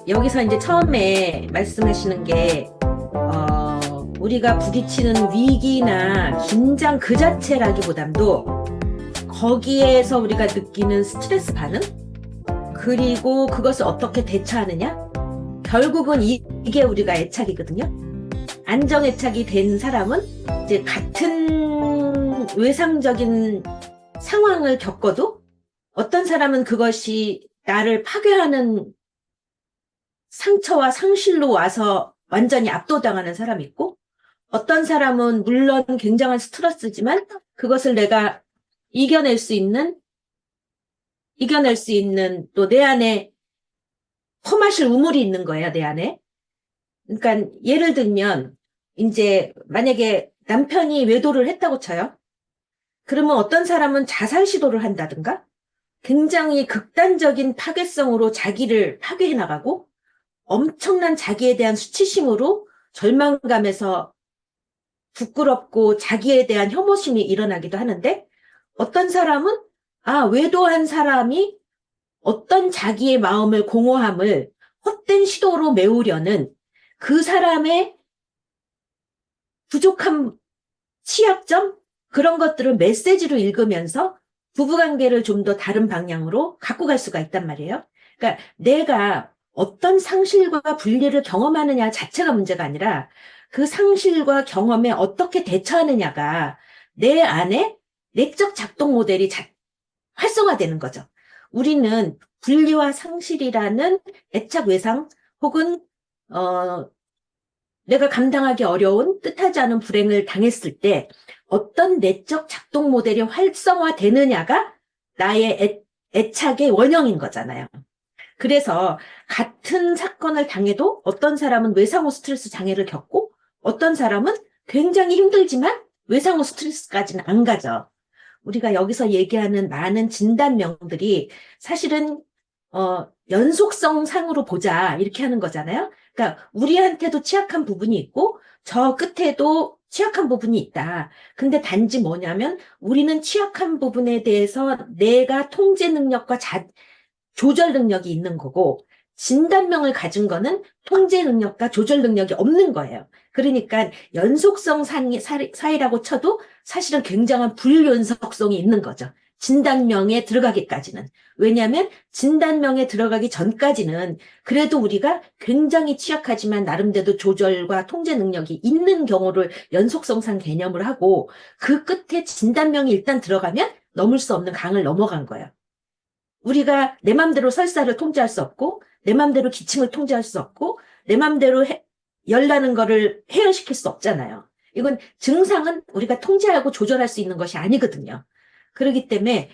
여기서 이제 처음에 말씀하시는 게, 우리가 부딪히는 위기나 긴장 그 자체라기보담도 거기에서 우리가 느끼는 스트레스 반응? 그리고 그것을 어떻게 대처하느냐? 결국은 이게 우리가 애착이거든요. 안정애착이 된 사람은 이제 같은 외상적인 상황을 겪어도 어떤 사람은 그것이 나를 파괴하는 상처와 상실로 와서 완전히 압도당하는 사람이 있고, 어떤 사람은 물론 굉장한 스트레스지만 그것을 내가 이겨낼 수 있는 또 내 안에 퍼마실 우물이 있는 거예요, 내 안에. 그러니까 예를 들면 이제 만약에 남편이 외도를 했다고 쳐요. 그러면 어떤 사람은 자살 시도를 한다든가 굉장히 극단적인 파괴성으로 자기를 파괴해 나가고 엄청난 자기에 대한 수치심으로 절망감에서 부끄럽고 자기에 대한 혐오심이 일어나기도 하는데, 어떤 사람은 외도한 사람이 어떤 자기의 마음을 공허함을 헛된 시도로 메우려는 그 사람의 부족한 취약점, 그런 것들을 메시지로 읽으면서 부부관계를 좀 더 다른 방향으로 갖고 갈 수가 있단 말이에요. 그러니까 내가 어떤 상실과 분리를 경험하느냐 자체가 문제가 아니라 그 상실과 경험에 어떻게 대처하느냐가 내 안에 내적 작동 모델이 활성화되는 거죠. 우리는 분리와 상실이라는 애착 외상 혹은 내가 감당하기 어려운 뜻하지 않은 불행을 당했을 때 어떤 내적 작동 모델이 활성화되느냐가 나의 애착의 원형인 거잖아요. 그래서 같은 사건을 당해도 어떤 사람은 외상후 스트레스 장애를 겪고 어떤 사람은 굉장히 힘들지만 외상후 스트레스까지는 안 가죠. 우리가 여기서 얘기하는 많은 진단명들이 사실은 연속성 상으로 보자 이렇게 하는 거잖아요. 그러니까 우리한테도 취약한 부분이 있고 저 끝에도 취약한 부분이 있다. 근데 단지 뭐냐면 우리는 취약한 부분에 대해서 내가 통제 능력과 조절 능력이 있는 거고, 진단명을 가진 거는 통제 능력과 조절 능력이 없는 거예요. 그러니까 연속성 사이라고 쳐도 사실은 굉장한 불연속성이 있는 거죠. 진단명에 들어가기까지는. 왜냐하면 진단명에 들어가기 전까지는 그래도 우리가 굉장히 취약하지만 나름대로 조절과 통제 능력이 있는 경우를 연속성상 개념을 하고, 그 끝에 진단명이 일단 들어가면 넘을 수 없는 강을 넘어간 거예요. 우리가 내 맘대로 설사를 통제할 수 없고, 내 맘대로 기침을 통제할 수 없고, 내 맘대로 열나는 거를 해결시킬 수 없잖아요. 이건 증상은 우리가 통제하고 조절할 수 있는 것이 아니거든요. 그렇기 때문에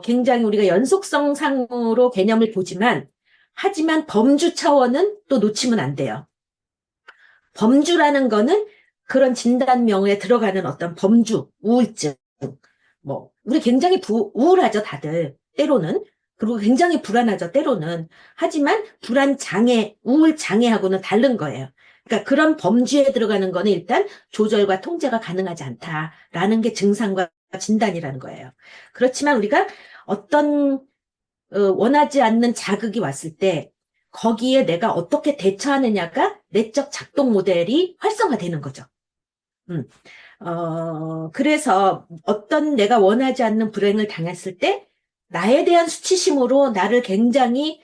굉장히 우리가 연속성상으로 개념을 보지만, 하지만 범주 차원은 또 놓치면 안 돼요. 범주라는 거는 그런 진단명에 들어가는 어떤 범주, 우울증, 우리 굉장히 우울하죠, 다들. 때로는. 그리고 굉장히 불안하죠, 때로는. 하지만 불안 장애, 우울 장애하고는 다른 거예요. 그러니까 그런 범주에 들어가는 거는 일단 조절과 통제가 가능하지 않다라는 게 증상과 진단이라는 거예요. 그렇지만 우리가 어떤 원하지 않는 자극이 왔을 때 거기에 내가 어떻게 대처하느냐가 내적 작동 모델이 활성화되는 거죠. 그래서 어떤 내가 원하지 않는 불행을 당했을 때 나에 대한 수치심으로 나를 굉장히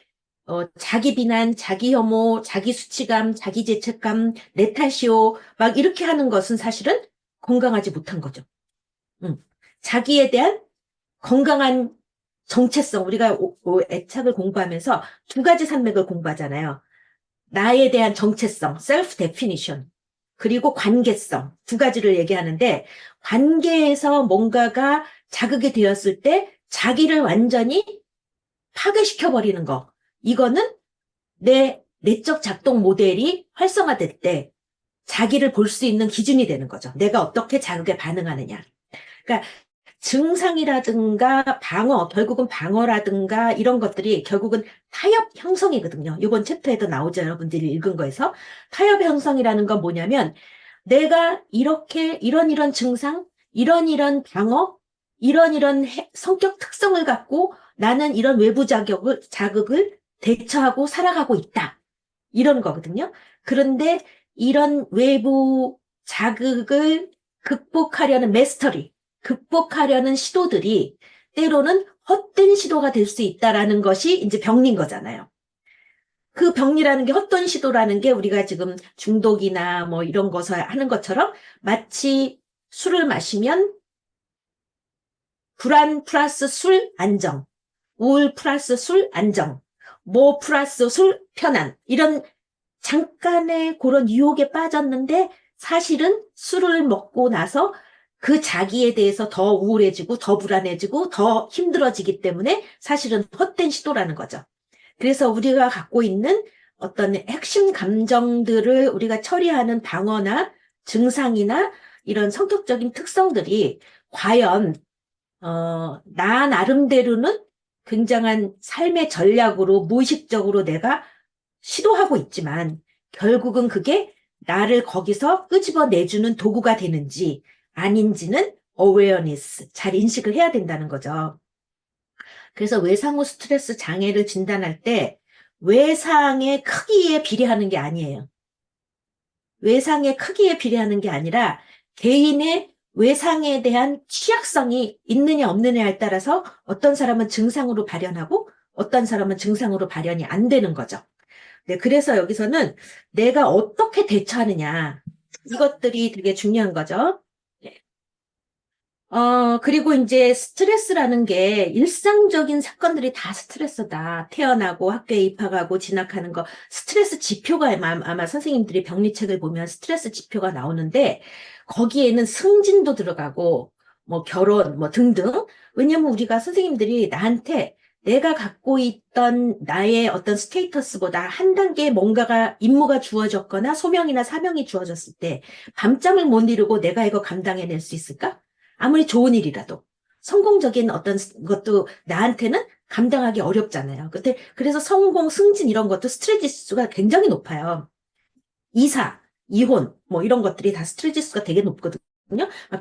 자기 비난, 자기 혐오, 자기 수치감, 자기 죄책감, 내 탓이요 막 이렇게 하는 것은 사실은 건강하지 못한 거죠. 자기에 대한 건강한 정체성, 우리가 애착을 공부하면서 두 가지 산맥을 공부하잖아요. 나에 대한 정체성, self definition, 그리고 관계성, 두 가지를 얘기하는데, 관계에서 뭔가가 자극이 되었을 때 자기를 완전히 파괴시켜버리는 거, 이거는 내 내적 작동 모델이 활성화될 때 자기를 볼 수 있는 기준이 되는 거죠. 내가 어떻게 자극에 반응하느냐. 그러니까 증상이라든가 결국은 방어라든가 이런 것들이 결국은 타협 형성이거든요. 이번 챕터에도 나오죠. 여러분들이 읽은 거에서. 타협 형성이라는 건 뭐냐면 내가 이런 증상, 이런 방어, 이런 성격 특성을 갖고 나는 이런 외부 자극을 대처하고 살아가고 있다. 이런 거거든요. 그런데 이런 외부 자극을 극복하려는 시도들이 때로는 헛된 시도가 될 수 있다라는 것이 이제 병리인 거잖아요. 그 병리라는 게 헛된 시도라는 게 우리가 지금 중독이나 뭐 이런 것을 하는 것처럼 마치 술을 마시면 불안 플러스 술 안정, 우울 플러스 술 안정, 뭐 플러스 술 편안 이런 잠깐의 그런 유혹에 빠졌는데 사실은 술을 먹고 나서 그 자기에 대해서 더 우울해지고 더 불안해지고 더 힘들어지기 때문에 사실은 헛된 시도라는 거죠. 그래서 우리가 갖고 있는 어떤 핵심 감정들을 우리가 처리하는 방어나 증상이나 이런 성격적인 특성들이 과연 나 나름대로는 굉장한 삶의 전략으로 무의식적으로 내가 시도하고 있지만 결국은 그게 나를 거기서 끄집어내주는 도구가 되는지 아닌지는 awareness, 잘 인식을 해야 된다는 거죠. 그래서 외상후 스트레스 장애를 진단할 때 외상의 크기에 비례하는 게 아니에요. 외상의 크기에 비례하는 게 아니라 개인의 외상에 대한 취약성이 있느냐 없느냐에 따라서 어떤 사람은 증상으로 발현하고 어떤 사람은 증상으로 발현이 안 되는 거죠. 네, 그래서 여기서는 내가 어떻게 대처하느냐 이것들이 되게 중요한 거죠. 그리고 이제 스트레스라는 게 일상적인 사건들이 다 스트레스다. 태어나고 학교에 입학하고 진학하는 거 스트레스 지표가 아마 선생님들이 병리책을 보면 스트레스 지표가 나오는데 거기에는 승진도 들어가고 뭐 결혼 뭐 등등. 왜냐면 우리가 선생님들이 나한테 내가 갖고 있던 나의 어떤 스테이터스보다 한 단계 뭔가가 임무가 주어졌거나 소명이나 사명이 주어졌을 때 밤잠을 못 이루고 내가 이거 감당해낼 수 있을까? 아무리 좋은 일이라도 성공적인 어떤 것도 나한테는 감당하기 어렵잖아요. 그래서 성공, 승진 이런 것도 스트레스 지수가 굉장히 높아요. 이사, 이혼 뭐 이런 것들이 다 스트레스 지수가 되게 높거든요.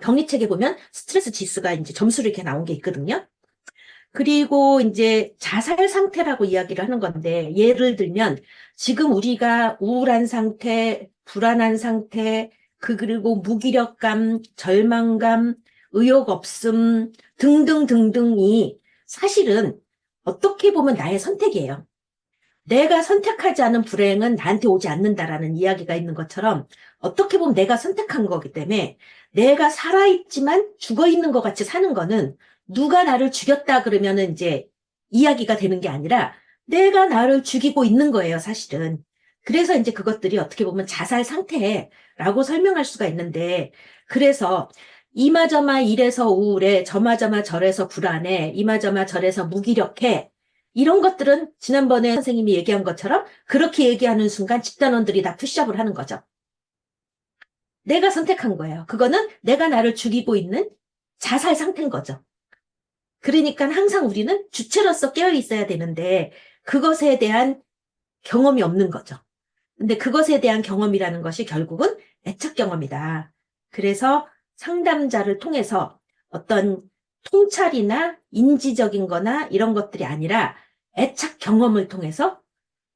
병리책에 보면 스트레스 지수가 이제 점수로 이렇게 나온 게 있거든요. 그리고 이제 자살 상태라고 이야기를 하는 건데 예를 들면 지금 우리가 우울한 상태, 불안한 상태, 그리고 무기력감, 절망감, 의욕 없음 등등등등이 사실은 어떻게 보면 나의 선택이에요. 내가 선택하지 않은 불행은 나한테 오지 않는다라는 이야기가 있는 것처럼 어떻게 보면 내가 선택한 거기 때문에 내가 살아있지만 죽어있는 것 같이 사는 거는 누가 나를 죽였다 그러면은 이제 이야기가 되는 게 아니라 내가 나를 죽이고 있는 거예요, 사실은. 그래서 이제 그것들이 어떻게 보면 자살 상태라고 설명할 수가 있는데 그래서 이마저마 이래서 우울해, 저마저마 저래서 불안해, 이마저마 저래서 무기력해 이런 것들은 지난번에 선생님이 얘기한 것처럼 그렇게 얘기하는 순간 집단원들이 다 푸시업을 하는 거죠. 내가 선택한 거예요. 그거는 내가 나를 죽이고 있는 자살 상태인 거죠. 그러니까 항상 우리는 주체로서 깨어 있어야 되는데 그것에 대한 경험이 없는 거죠. 근데 그것에 대한 경험이라는 것이 결국은 애착 경험이다. 그래서 상담자를 통해서 어떤 통찰이나 인지적인 거나 이런 것들이 아니라 애착 경험을 통해서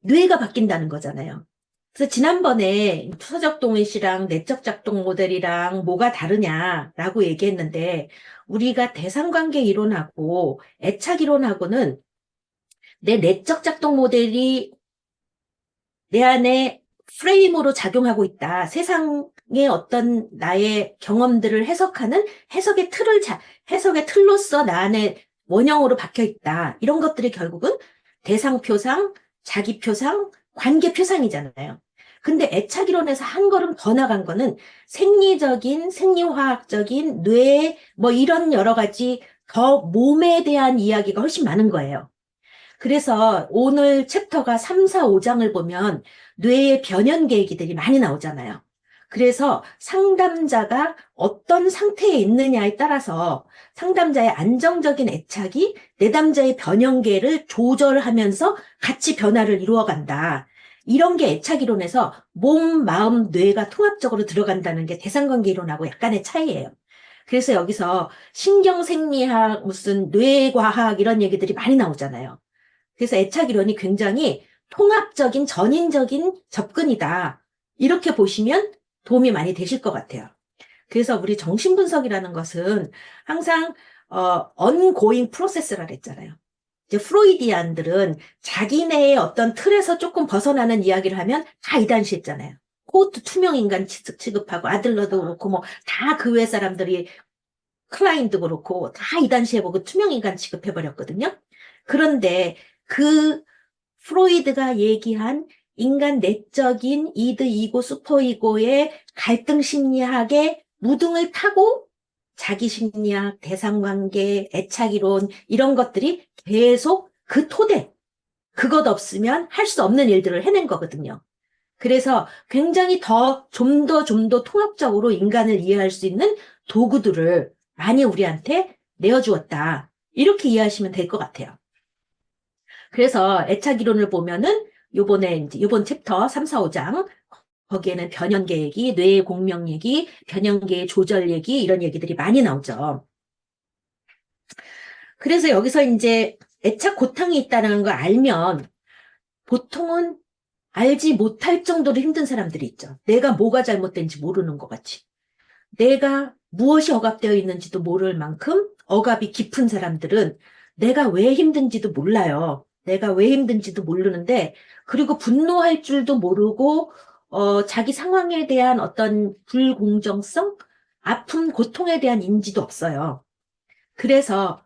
뇌가 바뀐다는 거잖아요. 그래서 지난번에 투서적 동의시랑 내적 작동 모델이랑 뭐가 다르냐라고 얘기했는데 우리가 대상관계 이론하고 애착 이론하고는 내 내적 작동 모델이 내 안에 프레임으로 작용하고 있다. 세상의 어떤 나의 경험들을 해석하는 해석의 틀로서 나 안에 원형으로 박혀 있다. 이런 것들이 결국은 대상 표상, 자기 표상, 관계 표상이잖아요. 근데 애착 이론에서 한 걸음 더 나간 거는 생리적인, 생리화학적인, 뇌, 뭐 이런 여러 가지 더 몸에 대한 이야기가 훨씬 많은 거예요. 그래서 오늘 챕터가 3, 4, 5장을 보면 뇌의 변형 계기들이 많이 나오잖아요. 그래서 상담자가 어떤 상태에 있느냐에 따라서 상담자의 안정적인 애착이 내담자의 변형계를 조절하면서 같이 변화를 이루어간다. 이런 게 애착 이론에서 몸, 마음, 뇌가 통합적으로 들어간다는 게 대상관계 이론하고 약간의 차이예요. 그래서 여기서 신경생리학, 무슨 뇌과학 이런 얘기들이 많이 나오잖아요. 그래서 애착 이론이 굉장히 통합적인 전인적인 접근이다. 이렇게 보시면 도움이 많이 되실 것 같아요. 그래서 우리 정신분석이라는 것은 항상 ongoing 프로세스라 그랬잖아요. 이제 프로이디안들은 자기네의 어떤 틀에서 조금 벗어나는 이야기를 하면 다 이단시했잖아요. 코호트 투명 인간 취급하고 아들러도 그렇고 뭐 다 그 외 사람들이 클라인도 그렇고 다 이단시해보고 투명 인간 취급해버렸거든요. 그런데 그 프로이드가 얘기한 인간 내적인 이드, 이고, 슈퍼이고의 갈등 심리학의 무등을 타고 자기 심리학, 대상관계, 애착이론 이런 것들이 계속 그 토대, 그것 없으면 할 수 없는 일들을 해낸 거거든요. 그래서 굉장히 좀 더 통합적으로 인간을 이해할 수 있는 도구들을 많이 우리한테 내어주었다. 이렇게 이해하시면 될 것 같아요. 그래서 애착 이론을 보면은 요번 챕터 3, 4, 5장 거기에는 변형계 얘기, 뇌의 공명 얘기, 변형계의 조절 얘기 이런 얘기들이 많이 나오죠. 그래서 여기서 이제 애착 고통이 있다는 걸 알면 보통은 알지 못할 정도로 힘든 사람들이 있죠. 내가 뭐가 잘못된지 모르는 것 같이. 내가 무엇이 억압되어 있는지도 모를 만큼 억압이 깊은 사람들은 내가 왜 힘든지도 몰라요. 내가 왜 힘든지도 모르는데, 그리고 분노할 줄도 모르고, 자기 상황에 대한 어떤 불공정성, 아픔, 고통에 대한 인지도 없어요. 그래서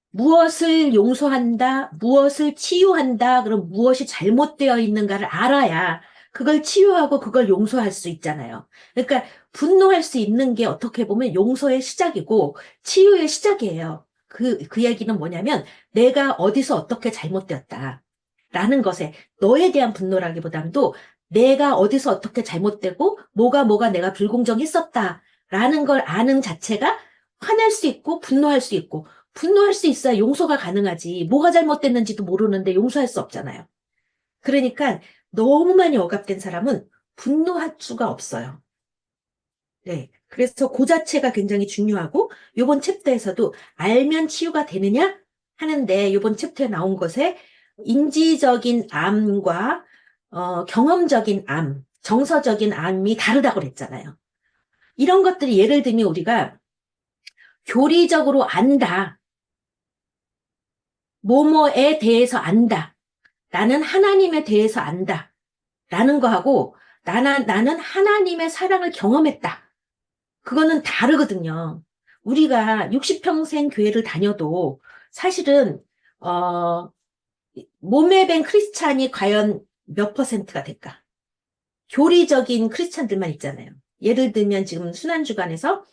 무엇을 용서한다, 무엇을 치유한다, 그럼 무엇이 잘못되어 있는가를 알아야 그걸 치유하고 그걸 용서할 수 있잖아요. 그러니까 분노할 수 있는 게 어떻게 보면 용서의 시작이고 치유의 시작이에요. 그 얘기는 뭐냐면 내가 어디서 어떻게 잘못되었다. 라는 것에 너에 대한 분노라기보다도 내가 어디서 어떻게 잘못되고 뭐가 내가 불공정했었다. 라는 걸 아는 자체가 화낼 수 있고 분노할 수 있고 분노할 수 있어야 용서가 가능하지. 뭐가 잘못됐는지도 모르는데 용서할 수 없잖아요. 그러니까 너무 많이 억압된 사람은 분노할 수가 없어요. 네. 그래서 그 자체가 굉장히 중요하고 요번 챕터에서도 알면 치유가 되느냐 하는데 요번 챕터에 나온 것에 인지적인 암과 경험적인 암, 정서적인 암이 다르다고 그랬잖아요. 이런 것들이 예를 들면 우리가 교리적으로 안다. 뭐뭐에 대해서 안다. 나는 하나님에 대해서 안다. 라는 거하고 나는 하나님의 사랑을 경험했다. 그거는 다르거든요. 우리가 60평생 교회를 다녀도 사실은 몸에 밴 크리스찬이 과연 몇 퍼센트가 될까? 교리적인 크리스찬들만 있잖아요. 예를 들면 지금 순환주간에서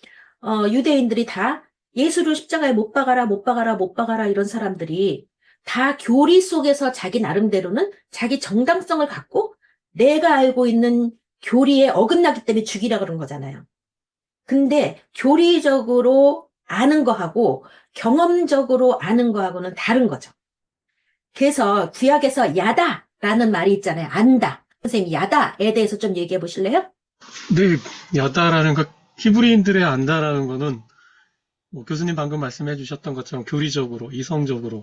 유대인들이 다 예수를 십자가에 못 박아라, 못 박아라, 못 박아라 이런 사람들이 다 교리 속에서 자기 나름대로는 자기 정당성을 갖고 내가 알고 있는 교리에 어긋나기 때문에 죽이라 그런 거잖아요. 근데 교리적으로 아는 거하고 경험적으로 아는 거하고는 다른 거죠. 그래서 구약에서 야다라는 말이 있잖아요. 안다. 선생님, 야다에 대해서 좀 얘기해 보실래요? 네, 야다라는 것, 히브리인들의 안다라는 거는 뭐 교수님 방금 말씀해 주셨던 것처럼 교리적으로, 이성적으로,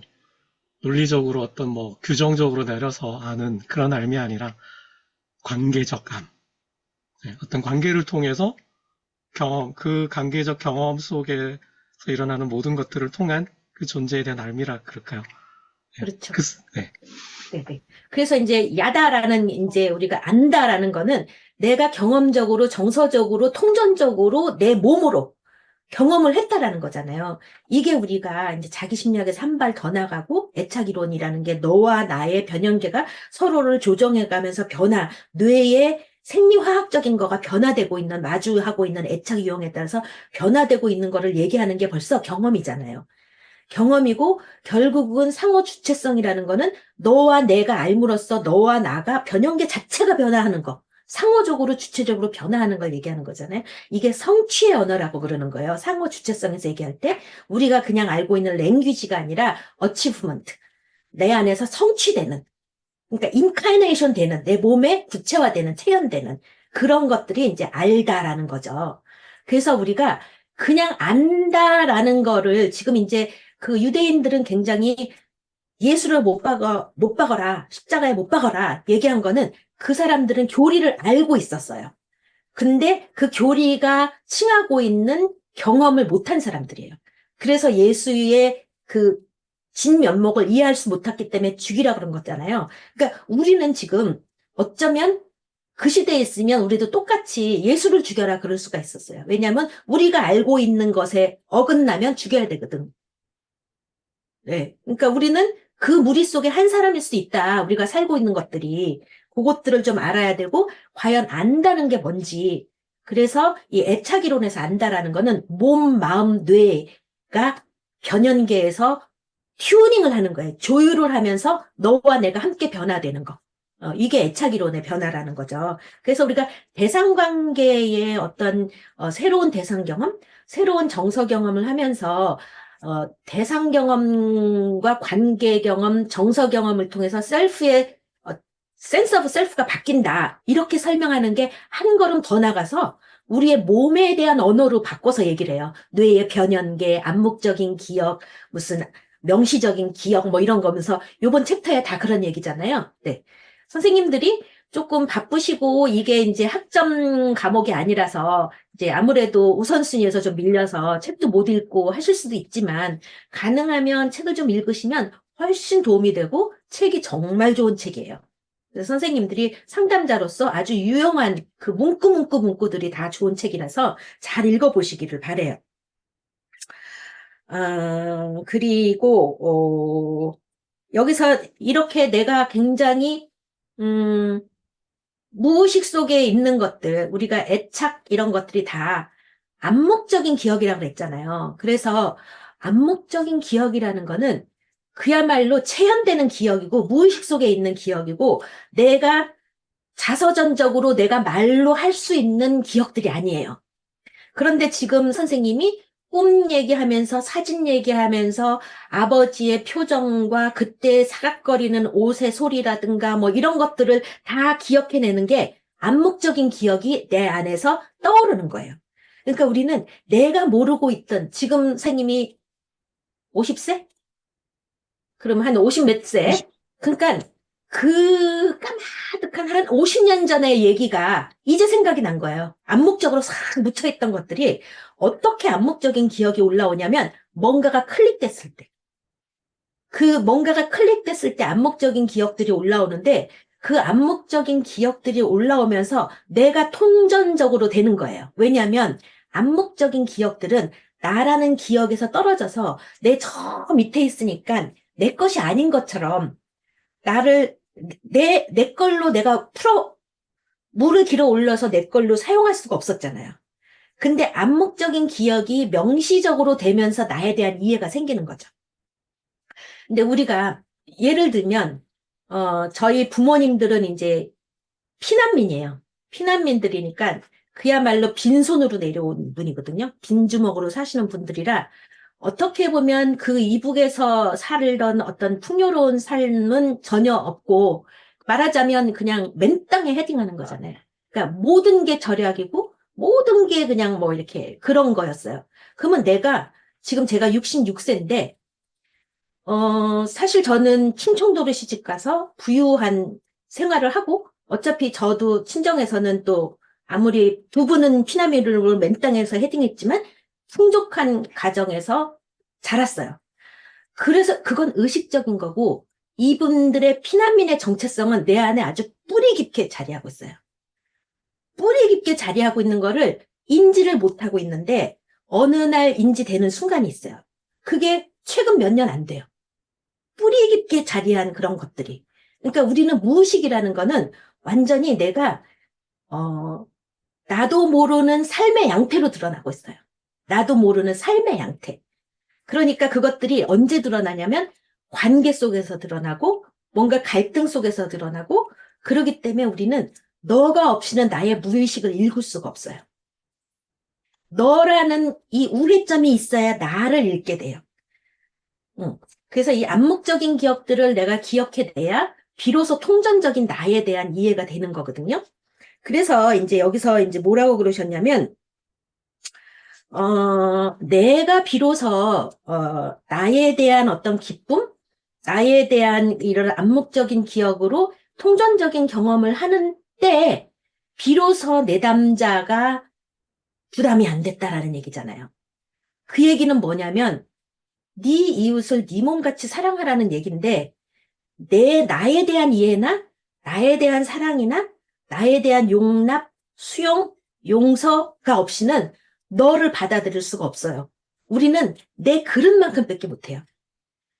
논리적으로 어떤 뭐 규정적으로 내려서 아는 그런 알미 아니라 관계적 암. 네, 어떤 관계를 통해서 그 관계적 경험 속에서 일어나는 모든 것들을 통한 그 존재에 대한 알미라 그럴까요? 네, 그렇죠. 네. 네네. 그래서 이제 야다라는 이제 우리가 안다라는 거는 내가 경험적으로, 정서적으로, 통전적으로 내 몸으로 경험을 했다라는 거잖아요. 이게 우리가 이제 자기 심리학에서 한 발 더 나가고 애착 이론이라는 게 너와 나의 변형계가 서로를 조정해 가면서 뇌의 생리화학적인 거가 변화되고 있는, 마주하고 있는 애착 유형에 따라서 변화되고 있는 거를 얘기하는 게 벌써 경험이잖아요. 경험이고 결국은 상호 주체성이라는 거는 너와 내가 알므로써 너와 나가 변형계 자체가 변화하는 거. 상호적으로 주체적으로 변화하는 걸 얘기하는 거잖아요. 이게 성취의 언어라고 그러는 거예요. 상호 주체성에서 얘기할 때 우리가 그냥 알고 있는 랭귀지가 아니라 어치브먼트. 내 안에서 성취되는 그러니까 인카이네이션 되는 내 몸에 구체화되는 체현되는 그런 것들이 이제 알다라는 거죠. 그래서 우리가 그냥 안다라는 거를 지금 이제 그 유대인들은 굉장히 예수를 못 박아라, 십자가에 못 박아라 얘기한 거는 그 사람들은 교리를 알고 있었어요. 근데 그 교리가 칭하고 있는 경험을 못한 사람들이에요. 그래서 예수의 그 진면목을 이해할 수 못했기 때문에 죽이라 그런 거잖아요. 그러니까 우리는 지금 어쩌면 그 시대에 있으면 우리도 똑같이 예수를 죽여라 그럴 수가 있었어요. 왜냐하면 우리가 알고 있는 것에 어긋나면 죽여야 되거든. 네. 그러니까 우리는 그 무리 속에 한 사람일 수 있다. 우리가 살고 있는 것들이. 그것들을 좀 알아야 되고, 과연 안다는 게 뭔지. 그래서 이 애착이론에서 안다라는 거는 몸, 마음, 뇌가 변연계에서 튜닝을 하는 거예요. 조율을 하면서 너와 내가 함께 변화되는 거. 이게 애착이론의 변화라는 거죠. 그래서 우리가 대상관계의 어떤 새로운 대상 경험, 새로운 정서 경험을 하면서 대상 경험과 관계 경험, 정서 경험을 통해서 셀프의 센스 오브 셀프가 바뀐다. 이렇게 설명하는 게 한 걸음 더 나가서 우리의 몸에 대한 언어로 바꿔서 얘기를 해요. 뇌의 변연계, 암묵적인 기억, 무슨 명시적인 기억 뭐 이런 거면서 요번 챕터에 다 그런 얘기잖아요. 네. 선생님들이 조금 바쁘시고 이게 이제 학점 과목이 아니라서 이제 아무래도 우선순위에서 좀 밀려서 책도 못 읽고 하실 수도 있지만 가능하면 책을 좀 읽으시면 훨씬 도움이 되고 책이 정말 좋은 책이에요. 그래서 선생님들이 상담자로서 아주 유용한 그 문구들이 다 좋은 책이라서 잘 읽어보시기를 바래요. 그리고 여기서 이렇게 내가 굉장히 무의식 속에 있는 것들, 우리가 애착 이런 것들이 다 암묵적인 기억이라고 그랬잖아요. 그래서 암묵적인 기억이라는 거는 그야말로 체현되는 기억이고 무의식 속에 있는 기억이고 내가 자서전적으로 내가 말로 할 수 있는 기억들이 아니에요. 그런데 지금 선생님이 꿈 얘기하면서 사진 얘기하면서 아버지의 표정과 그때 사각거리는 옷의 소리라든가 뭐 이런 것들을 다 기억해내는 게 암묵적인 기억이 내 안에서 떠오르는 거예요. 그러니까 우리는 내가 모르고 있던 지금 선생님이 50세? 그럼 한 50 몇 세? 그러니까 그 까마득한 한 50년 전의 얘기가 이제 생각이 난 거예요. 암묵적으로 싹 묻혀있던 것들이 어떻게 암묵적인 기억이 올라오냐면 뭔가가 클릭됐을 때. 그 뭔가가 클릭됐을 때 암묵적인 기억들이 올라오는데 그 암묵적인 기억들이 올라오면서 내가 통전적으로 되는 거예요. 왜냐하면 암묵적인 기억들은 나라는 기억에서 떨어져서 내 저 밑에 있으니까 내 것이 아닌 것처럼 나를 내 걸로 내가 물을 길어 올려서 내 걸로 사용할 수가 없었잖아요. 근데 암묵적인 기억이 명시적으로 되면서 나에 대한 이해가 생기는 거죠. 근데 우리가 예를 들면 저희 부모님들은 이제 피난민이에요. 피난민들이니까 그야말로 빈손으로 내려온 분이거든요. 빈주먹으로 사시는 분들이라 어떻게 보면 그 이북에서 살던 어떤 풍요로운 삶은 전혀 없고 말하자면 그냥 맨땅에 헤딩하는 거잖아요. 그러니까 모든 게 절약이고 모든 게 그냥 뭐 이렇게 그런 거였어요. 그러면 지금 제가 66세인데 사실 저는 충청도로 시집 가서 부유한 생활을 하고 어차피 저도 친정에서는 또 아무리 부부는 피난민으로 맨땅에서 헤딩했지만 풍족한 가정에서 자랐어요. 그래서 그건 의식적인 거고 이분들의 피난민의 정체성은 내 안에 아주 뿌리 깊게 자리하고 있어요. 뿌리 깊게 자리하고 있는 거를 인지를 못하고 있는데 어느 날 인지되는 순간이 있어요. 그게 최근 몇 년 안 돼요. 뿌리 깊게 자리한 그런 것들이. 그러니까 우리는 무의식이라는 거는 완전히 내가 나도 모르는 삶의 양태로 드러나고 있어요. 나도 모르는 삶의 양태. 그러니까 그것들이 언제 드러나냐면 관계 속에서 드러나고 뭔가 갈등 속에서 드러나고 그러기 때문에 우리는 너가 없이는 나의 무의식을 읽을 수가 없어요. 너라는 이 우리점이 있어야 나를 읽게 돼요. 응. 그래서 이 암묵적인 기억들을 내가 기억해내야 비로소 통전적인 나에 대한 이해가 되는 거거든요. 그래서 이제 여기서 이제 뭐라고 그러셨냐면 내가 비로소, 나에 대한 어떤 기쁨, 나에 대한 이런 암묵적인 기억으로 통전적인 경험을 하는 때, 비로소 내 남자가 부담이 안 됐다라는 얘기잖아요. 그 얘기는 뭐냐면, 네 이웃을 네 몸같이 사랑하라는 얘기인데, 나에 대한 이해나, 나에 대한 사랑이나, 나에 대한 용납, 수용, 용서가 없이는 너를 받아들일 수가 없어요. 우리는 내 그릇만큼밖에 못해요.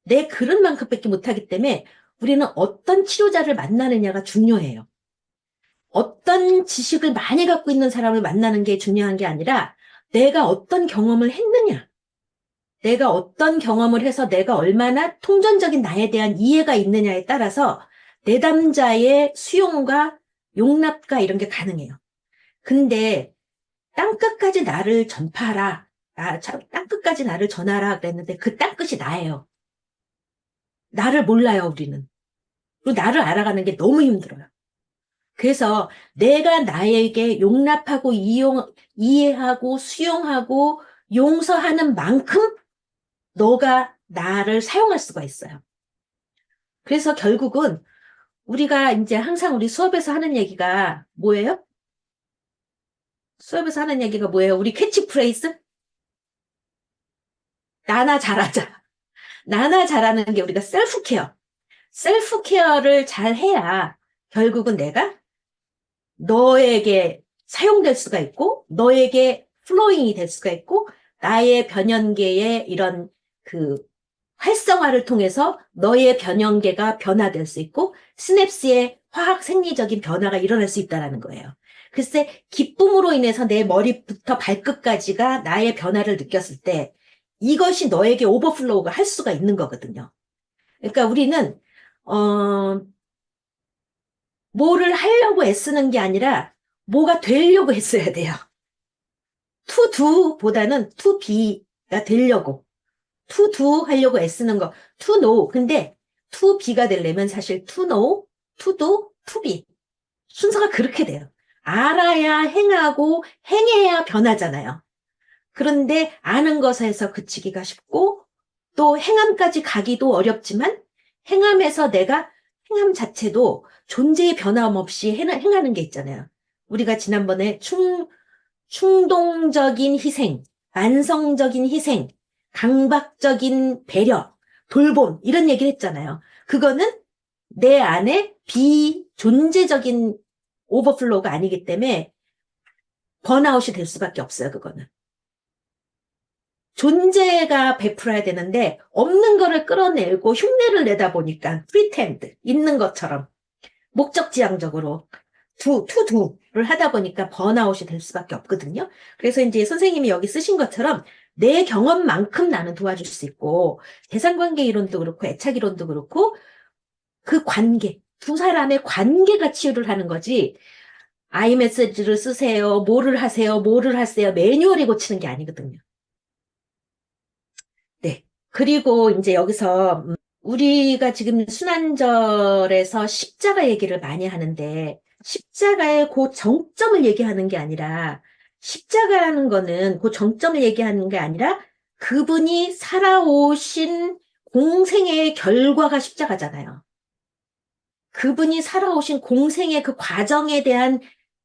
내 그릇만큼밖에 못하기 때문에 우리는 어떤 치료자를 만나느냐가 중요해요. 어떤 지식을 많이 갖고 있는 사람을 만나는 게 중요한 게 아니라 내가 어떤 경험을 했느냐. 내가 어떤 경험을 해서 내가 얼마나 통전적인 나에 대한 이해가 있느냐에 따라서 내담자의 수용과 용납과 이런 게 가능해요. 근데 땅끝까지 나를 전파하라. 땅끝까지 나를 전하라 그랬는데 그 땅끝이 나예요. 나를 몰라요, 우리는. 그리고 나를 알아가는 게 너무 힘들어요. 그래서 내가 나에게 용납하고 이해하고 수용하고 용서하는 만큼 너가 나를 사용할 수가 있어요. 그래서 결국은 우리가 이제 항상 우리 수업에서 하는 얘기가 뭐예요? 수업에서 하는 얘기가 뭐예요? 우리 캐치프레이즈? 나나 잘하자. 나나 잘하는 게 우리가 셀프케어. 셀프케어를 잘 해야 결국은 내가 너에게 사용될 수가 있고, 너에게 플로잉이 될 수가 있고, 나의 변연계의 이런 그 활성화를 통해서 너의 변형계가 변화될 수 있고 시냅스의 화학 생리적인 변화가 일어날 수 있다는 거예요. 글쎄 기쁨으로 인해서 내 머리부터 발끝까지가 나의 변화를 느꼈을 때 이것이 너에게 오버플로우가 할 수가 있는 거거든요. 그러니까 우리는 뭐를 하려고 애쓰는 게 아니라 뭐가 되려고 했어야 돼요. to do보다는 to be가 되려고. to do 하려고 애쓰는 거, to know. 근데 to be가 되려면 사실 to know, to do, to be. 순서가 그렇게 돼요. 알아야 행하고 행해야 변하잖아요. 그런데 아는 것에서 그치기가 쉽고 또 행함까지 가기도 어렵지만 행함에서 내가 행함 자체도 존재의 변함 없이 행하는 게 있잖아요. 우리가 지난번에 충동적인 희생, 만성적인 희생, 강박적인 배려, 돌봄, 이런 얘기를 했잖아요. 그거는 내 안에 비존재적인 오버플로우가 아니기 때문에 번아웃이 될 수밖에 없어요, 그거는. 존재가 베풀어야 되는데 없는 거를 끌어내고 흉내를 내다 보니까 프리텐드, 있는 것처럼 목적지향적으로 투두를 하다 보니까 번아웃이 될 수밖에 없거든요. 그래서 이제 선생님이 여기 쓰신 것처럼 내 경험만큼 나는 도와줄 수 있고 대상관계 이론도 그렇고 애착 이론도 그렇고 그 관계, 두 사람의 관계가 치유를 하는 거지 아이메시지를 쓰세요, 뭐를 하세요, 매뉴얼이 고치는 게 아니거든요. 네. 그리고 이제 여기서 우리가 지금 순환절에서 십자가 얘기를 많이 하는데 십자가의 그 정점을 얘기하는 게 아니라 십자가라는 거는 그 정점을 얘기하는 게 아니라 그분이 살아오신 공생의 결과가 십자가잖아요. 그분이 살아오신 공생의 그 과정에 대한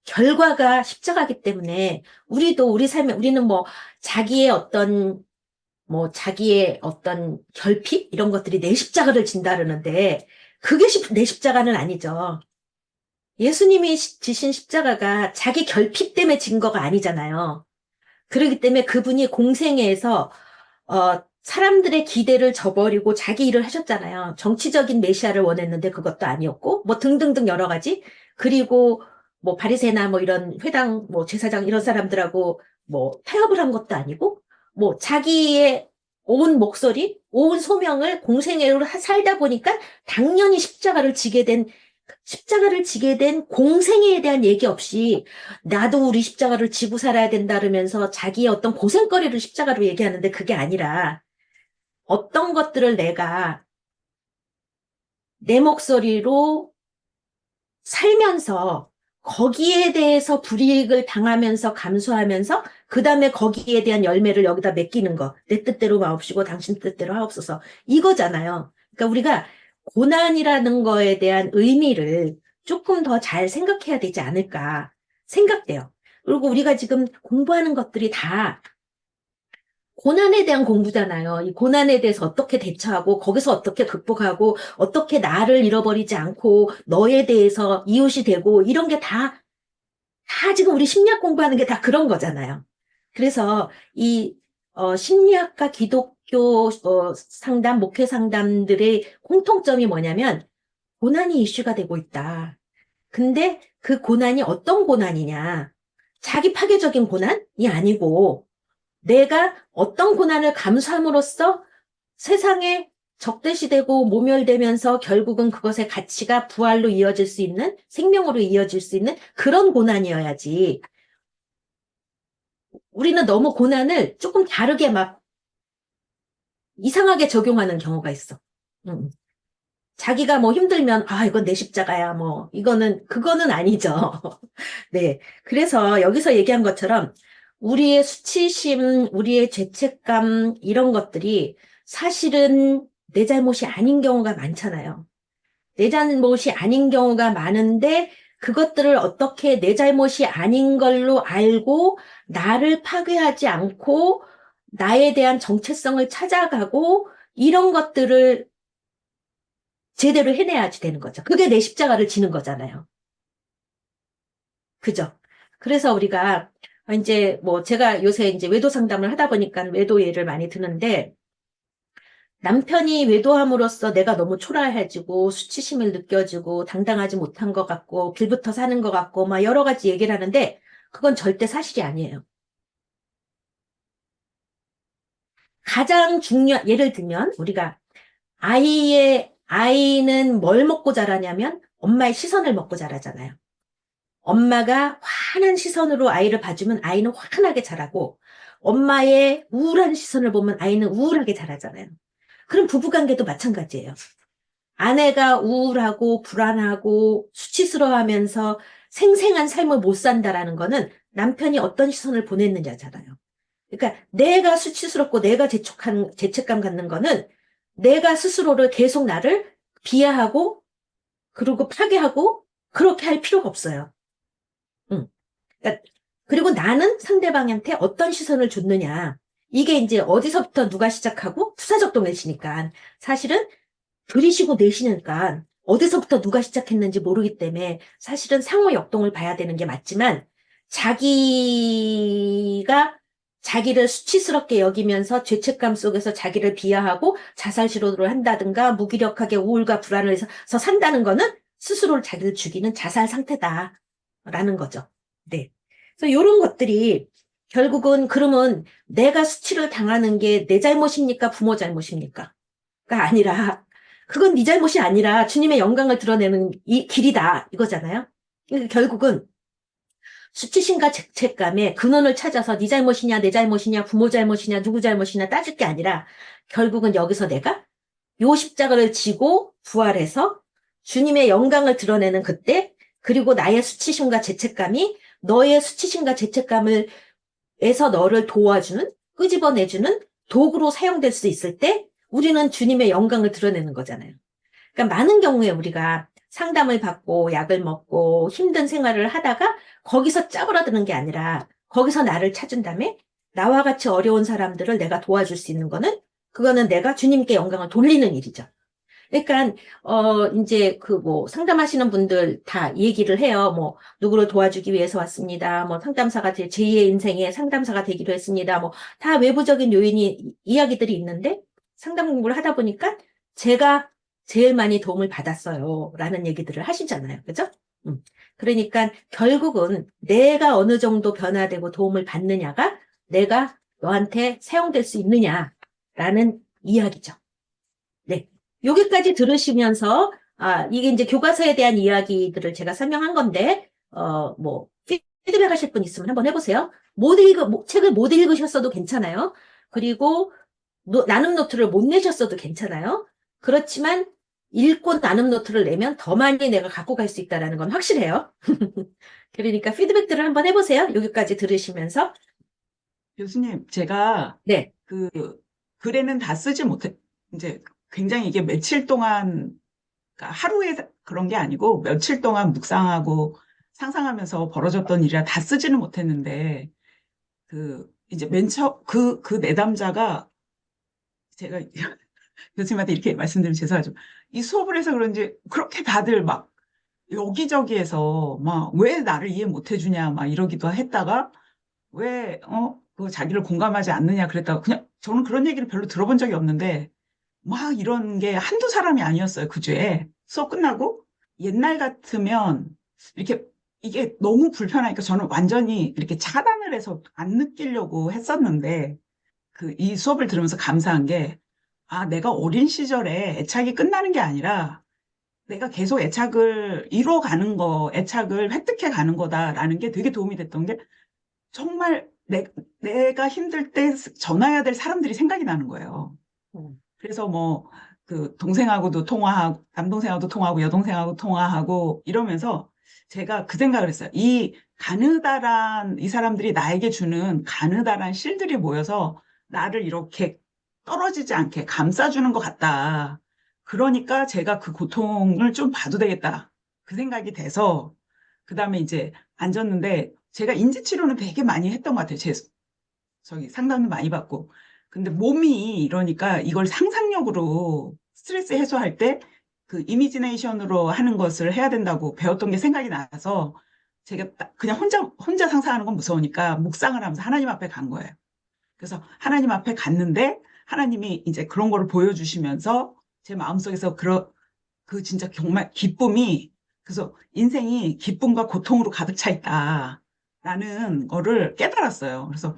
결과가 십자가이기 때문에 우리도 우리 삶에 우리는 자기의 어떤 결핍? 이런 것들이 내 십자가를 진다 그러는데, 그게 내 십자가는 아니죠. 예수님이 지신 십자가가 자기 결핍 때문에 진 거가 아니잖아요. 그렇기 때문에 그분이 공생애에서, 사람들의 기대를 저버리고 자기 일을 하셨잖아요. 정치적인 메시아를 원했는데 그것도 아니었고, 등등등 여러 가지. 그리고 바리새나 이런 회당, 제사장 이런 사람들하고 타협을 한 것도 아니고, 자기의 온 목소리, 온 소명을 공생애로 살다 보니까 당연히 십자가를 지게 된 공생애에 대한 얘기 없이 나도 우리 십자가를 지고 살아야 된다 그러면서 자기의 어떤 고생거리를 십자가로 얘기하는데 그게 아니라 어떤 것들을 내가 내 목소리로 살면서 거기에 대해서 불이익을 당하면서 감수하면서 그 다음에 거기에 대한 열매를 여기다 맺기는 거. 내 뜻대로 마옵시고 당신 뜻대로 하옵소서. 이거잖아요. 그러니까 우리가 고난이라는 거에 대한 의미를 조금 더 잘 생각해야 되지 않을까 생각돼요. 그리고 우리가 지금 공부하는 것들이 다 고난에 대한 공부잖아요. 이 고난에 대해서 어떻게 대처하고 거기서 어떻게 극복하고 어떻게 나를 잃어버리지 않고 너에 대해서 이웃이 되고 이런 게 다 지금 우리 심리학 공부하는 게 다 그런 거잖아요. 그래서 이 심리학과 기독교 상담, 목회 상담들의 공통점이 뭐냐면 고난이 이슈가 되고 있다. 근데 그 고난이 어떤 고난이냐? 자기 파괴적인 고난이 아니고 내가 어떤 고난을 감수함으로써 세상에 적대시되고 모멸되면서 결국은 그것의 가치가 부활로 이어질 수 있는, 생명으로 이어질 수 있는 그런 고난이어야지. 우리는 너무 고난을 조금 다르게 막 이상하게 적용하는 경우가 있어. 자기가 뭐 힘들면, 아, 이건 내 십자가야, 뭐, 그거는 아니죠. 네. 그래서 여기서 얘기한 것처럼 우리의 수치심, 우리의 죄책감, 이런 것들이 사실은 내 잘못이 아닌 경우가 많잖아요. 내 잘못이 아닌 경우가 많은데 그것들을 어떻게 내 잘못이 아닌 걸로 알고 나를 파괴하지 않고 나에 대한 정체성을 찾아가고 이런 것들을 제대로 해내야지 되는 거죠. 그게 내 십자가를 지는 거잖아요. 그죠? 그래서 우리가 이제 뭐 제가 요새 이제 외도 상담을 하다 보니까 외도 예를 많이 드는데 남편이 외도함으로써 내가 너무 초라해지고 수치심을 느껴지고 당당하지 못한 것 같고 빌부터 사는 것 같고 막 여러 가지 얘기를 하는데 그건 절대 사실이 아니에요. 가장 예를 들면 우리가 아이는 뭘 먹고 자라냐면 엄마의 시선을 먹고 자라잖아요. 엄마가 환한 시선으로 아이를 봐주면 아이는 환하게 자라고 엄마의 우울한 시선을 보면 아이는 우울하게 자라잖아요. 그럼 부부관계도 마찬가지예요. 아내가 우울하고 불안하고 수치스러워하면서 생생한 삶을 못 산다라는 거는 남편이 어떤 시선을 보냈느냐잖아요. 그러니까 내가 수치스럽고 내가 죄책감 갖는 거는 내가 스스로를 계속 나를 비하하고 그리고 파괴하고 그렇게 할 필요가 없어요. 응. 그러니까 그리고 나는 상대방한테 어떤 시선을 줬느냐. 이게 이제 어디서부터 누가 시작하고 투사적 동일시니까 사실은 들이쉬고 내쉬니까 어디서부터 누가 시작했는지 모르기 때문에 사실은 상호 역동을 봐야 되는 게 맞지만 자기가 자기를 수치스럽게 여기면서 죄책감 속에서 자기를 비하하고 자살 시도를 한다든가 무기력하게 우울과 불안을 해서 산다는 거는 스스로를 자기를 죽이는 자살 상태다라는 거죠. 네. 그래서 이런 것들이 결국은 그러면 내가 수치를 당하는 게 내 잘못입니까? 부모 잘못입니까? 가 아니라 그건 네 잘못이 아니라 주님의 영광을 드러내는 이 길이다 이거잖아요. 그러니까 결국은 수치심과 죄책감의 근원을 찾아서 네 잘못이냐 내 잘못이냐 부모 잘못이냐 누구 잘못이냐 따질 게 아니라 결국은 여기서 내가 요 십자가를 지고 부활해서 주님의 영광을 드러내는 그때 그리고 나의 수치심과 죄책감이 너의 수치심과 죄책감을 에서 너를 도와주는 끄집어내주는 도구로 사용될 수 있을 때 우리는 주님의 영광을 드러내는 거잖아요. 그러니까 많은 경우에 우리가 상담을 받고 약을 먹고 힘든 생활을 하다가 거기서 짜부러드는 게 아니라 거기서 나를 찾은 다음에 나와 같이 어려운 사람들을 내가 도와줄 수 있는 거는 그거는 내가 주님께 영광을 돌리는 일이죠. 그러니까 이제 그 뭐 상담하시는 분들 다 얘기를 해요. 뭐 누구를 도와주기 위해서 왔습니다. 뭐 상담사가 제2의 인생의 상담사가 되기로 했습니다. 뭐 다 외부적인 요인이 이야기들이 있는데 상담 공부를 하다 보니까 제가 제일 많이 도움을 받았어요라는 얘기들을 하시잖아요. 그죠? 그러니까 결국은 내가 어느 정도 변화되고 도움을 받느냐가 내가 너한테 사용될 수 있느냐라는 이야기죠. 네. 여기까지 들으시면서, 이게 이제 교과서에 대한 이야기들을 제가 설명한 건데, 뭐, 피드백 하실 분 있으면 한번 해보세요. 책을 못 읽으셨어도 괜찮아요. 그리고, 나눔 노트를 못 내셨어도 괜찮아요. 그렇지만, 읽고 나눔 노트를 내면 더 많이 내가 갖고 갈 수 있다라는 건 확실해요. 그러니까 피드백들을 한번 해보세요. 여기까지 들으시면서. 교수님, 제가 네, 그 글에는 다 쓰지 못해. 이제 굉장히 이게 며칠 동안, 그러니까 하루에 그런 게 아니고 며칠 동안 묵상하고 상상하면서 벌어졌던 일이라 다 쓰지는 못했는데, 이제 그 내담자가 제가 교수님한테 이렇게 말씀드리면 죄송하죠. 이 수업을 해서 그런지 그렇게 다들 막 여기저기에서 막 왜 나를 이해 못 해주냐 막 이러기도 했다가 그 자기를 공감하지 않느냐 그랬다가 그냥 저는 그런 얘기를 별로 들어본 적이 없는데 막 이런 게 한두 사람이 아니었어요. 그 주에 수업 끝나고 옛날 같으면 이렇게 이게 너무 불편하니까 저는 완전히 이렇게 차단을 해서 안 느끼려고 했었는데 이 수업을 들으면서 감사한 게 내가 어린 시절에 애착이 끝나는 게 아니라 내가 계속 애착을 이뤄가는 애착을 획득해 가는 거다라는 게 되게 도움이 됐던 게 정말 내가 힘들 때 전화해야 될 사람들이 생각이 나는 거예요. 음, 그래서 동생하고도 통화하고, 남동생하고도 통화하고, 여동생하고 통화하고 이러면서 제가 그 생각을 했어요. 이 사람들이 나에게 주는 가느다란 실들이 모여서 나를 이렇게 떨어지지 않게 감싸주는 것 같다. 그러니까 제가 그 고통을 좀 봐도 되겠다. 그 생각이 돼서, 그 다음에 이제 앉았는데, 제가 인지치료는 되게 많이 했던 것 같아요. 상담도 많이 받고. 근데 몸이 이러니까 이걸 상상력으로 스트레스 해소할 때 그 이미지네이션으로 하는 것을 해야 된다고 배웠던 게 생각이 나서 제가 그냥 혼자 상상하는 건 무서우니까 묵상을 하면서 하나님 앞에 간 거예요. 그래서 하나님 앞에 갔는데 하나님이 이제 그런 거를 보여주시면서 제 마음속에서 그 진짜 정말 기쁨이, 그래서 인생이 기쁨과 고통으로 가득 차 있다라는 거를 깨달았어요. 그래서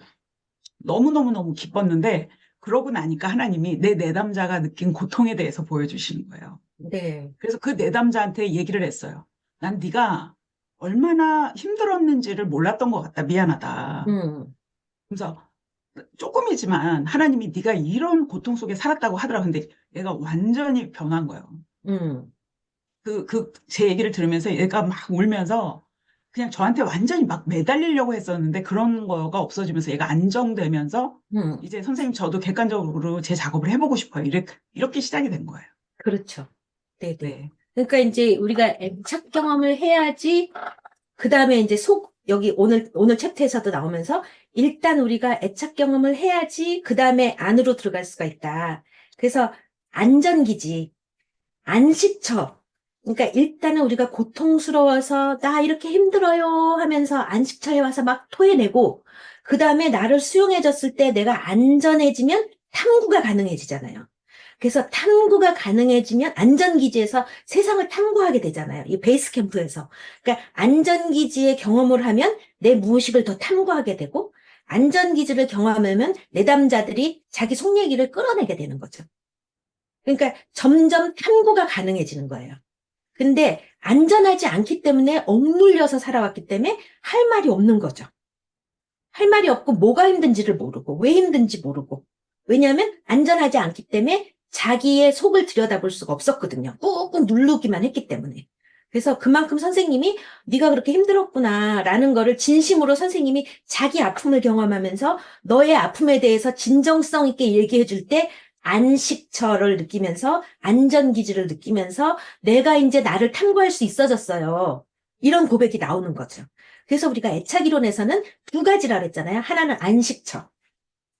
너무너무너무 기뻤는데 그러고 나니까 하나님이 내 내담자가 느낀 고통에 대해서 보여주시는 거예요. 네, 그래서 그 내담자한테 얘기를 했어요. 난 네가 얼마나 힘들었는지를 몰랐던 것 같다. 미안하다. 음, 그래서 조금이지만 하나님이 네가 이런 고통 속에 살았다고 하더라. 근데 얘가 완전히 변한 거예요. 음, 제 얘기를 들으면서 얘가 막 울면서 그냥 저한테 완전히 막 매달리려고 했었는데 그런 거가 없어지면서 얘가 안정되면서 음, 이제 선생님 저도 객관적으로 제 작업을 해보고 싶어요. 이렇게 시작이 된 거예요. 그렇죠. 네네. 네. 그러니까 이제 우리가 애착 경험을 해야지, 그 다음에 이제 여기 오늘 챕터에서도 나오면서 일단 우리가 애착 경험을 해야지 그 다음에 안으로 들어갈 수가 있다. 그래서 안전기지, 안식처. 그러니까 일단은 우리가 고통스러워서 나 이렇게 힘들어요 하면서 안식처에 와서 막 토해내고 그 다음에 나를 수용해줬을 때 내가 안전해지면 탐구가 가능해지잖아요. 그래서 탐구가 가능해지면 안전기지에서 세상을 탐구하게 되잖아요. 이 베이스 캠프에서. 그러니까 안전기지의 경험을 하면 내 무의식을 더 탐구하게 되고 안전기지를 경험하면 내담자들이 자기 속 얘기를 끌어내게 되는 거죠. 그러니까 점점 탐구가 가능해지는 거예요. 근데 안전하지 않기 때문에 억눌려서 살아왔기 때문에 할 말이 없는 거죠. 할 말이 없고 뭐가 힘든지를 모르고 왜 힘든지 모르고. 왜냐하면 안전하지 않기 때문에 자기의 속을 들여다볼 수가 없었거든요. 꾹꾹 누르기만 했기 때문에. 그래서 그만큼 선생님이 네가 그렇게 힘들었구나라는 거를 진심으로 선생님이 자기 아픔을 경험하면서 너의 아픔에 대해서 진정성 있게 얘기해 줄 때 안식처를 느끼면서 안전기지를 느끼면서 내가 이제 나를 탐구할 수 있어졌어요. 이런 고백이 나오는 거죠. 그래서 우리가 애착이론에서는 두 가지라 그랬잖아요. 하나는 안식처.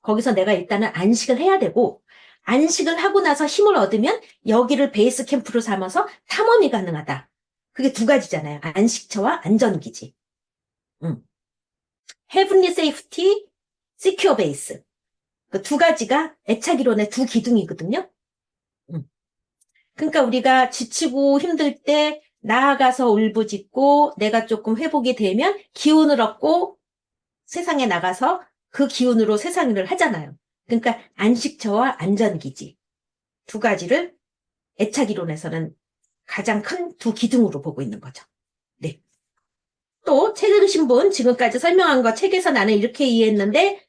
거기서 내가 일단은 안식을 해야 되고, 안식을 하고 나서 힘을 얻으면 여기를 베이스 캠프로 삼아서 탐험이 가능하다. 그게 두 가지잖아요. 안식처와 안전기지. Heavenly Safety, Secure Base. 그 두 가지가 애착이론의 두 기둥이거든요. 그러니까 우리가 지치고 힘들 때 나아가서 울부짖고 내가 조금 회복이 되면 기운을 얻고 세상에 나가서 그 기운으로 세상 일을 하잖아요. 그러니까 안식처와 안전기지 두 가지를 애착이론에서는 가장 큰 두 기둥으로 보고 있는 거죠. 네. 또 책 읽으신 분 지금까지 설명한 거 책에서 나는 이렇게 이해했는데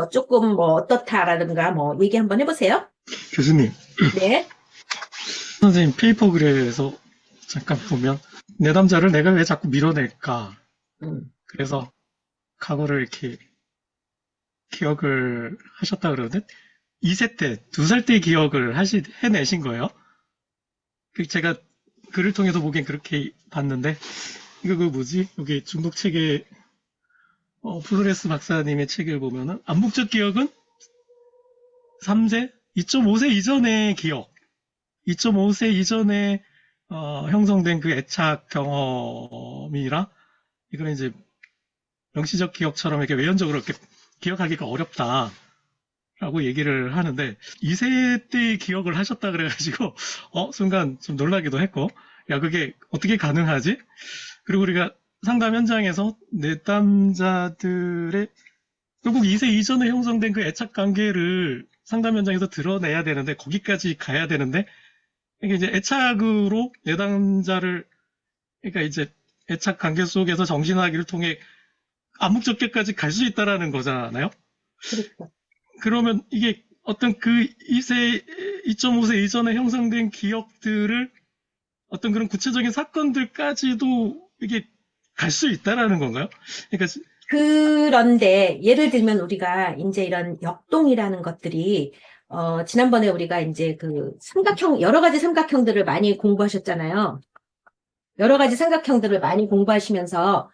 조금 뭐 어떻다라든가 뭐 얘기 한번 해보세요. 교수님, 네. 선생님 페이퍼 글에서 잠깐 보면 내 남자를 내가 왜 자꾸 밀어낼까? 음. 그래서 과거를 이렇게 기억을 하셨다 그러는데 2세 때, 2살 때 기억을 해내신 거예요? 제가 글을 통해서 보기엔 그렇게 봤는데 이거 그 뭐지? 여기 중국 책에 플로레스 박사님의 책을 보면은 암묵적 기억은 3세, 2.5세 이전의 기억, 2.5세 이전에 형성된 그 애착 경험이라 이거는 이제 명시적 기억처럼 이렇게 외연적으로 이렇게 기억하기가 어렵다라고 얘기를 하는데 2세 때 기억을 하셨다 그래가지고 순간 좀 놀라기도 했고 야 그게 어떻게 가능하지? 그리고 우리가 상담 현장에서 내담자들의 결국 2세 이전에 형성된 그 애착 관계를 상담 현장에서 드러내야 되는데 거기까지 가야 되는데 이게 이제 애착으로 내담자를 그러니까 이제 애착 관계 속에서 정신화기를 통해 암묵적계까지 갈 수 있다라는 거잖아요. 그렇죠. 그러면 이게 어떤 그 2.5세 이전에 형성된 기억들을 어떤 그런 구체적인 사건들까지도 이게 갈 수 있다라는 건가요? 그러니까 그런데 예를 들면 우리가 이제 이런 역동이라는 것들이 지난번에 우리가 이제 그 삼각형 여러 가지 삼각형들을 많이 공부하셨잖아요. 여러 가지 삼각형들을 많이 공부하시면서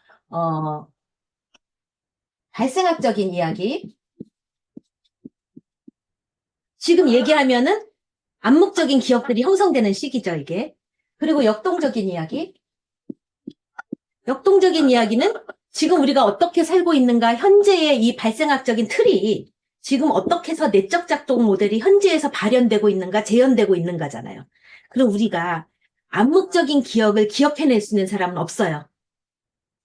발생학적인 이야기 지금 얘기하면은 암묵적인 기억들이 형성되는 시기죠, 이게. 그리고 역동적인 이야기. 역동적인 이야기는 지금 우리가 어떻게 살고 있는가, 현재의 이 발생학적인 틀이 지금 어떻게 해서 내적 작동 모델이 현재에서 발현되고 있는가, 재현되고 있는가잖아요. 그럼 우리가 암묵적인 기억을 기억해낼 수 있는 사람은 없어요.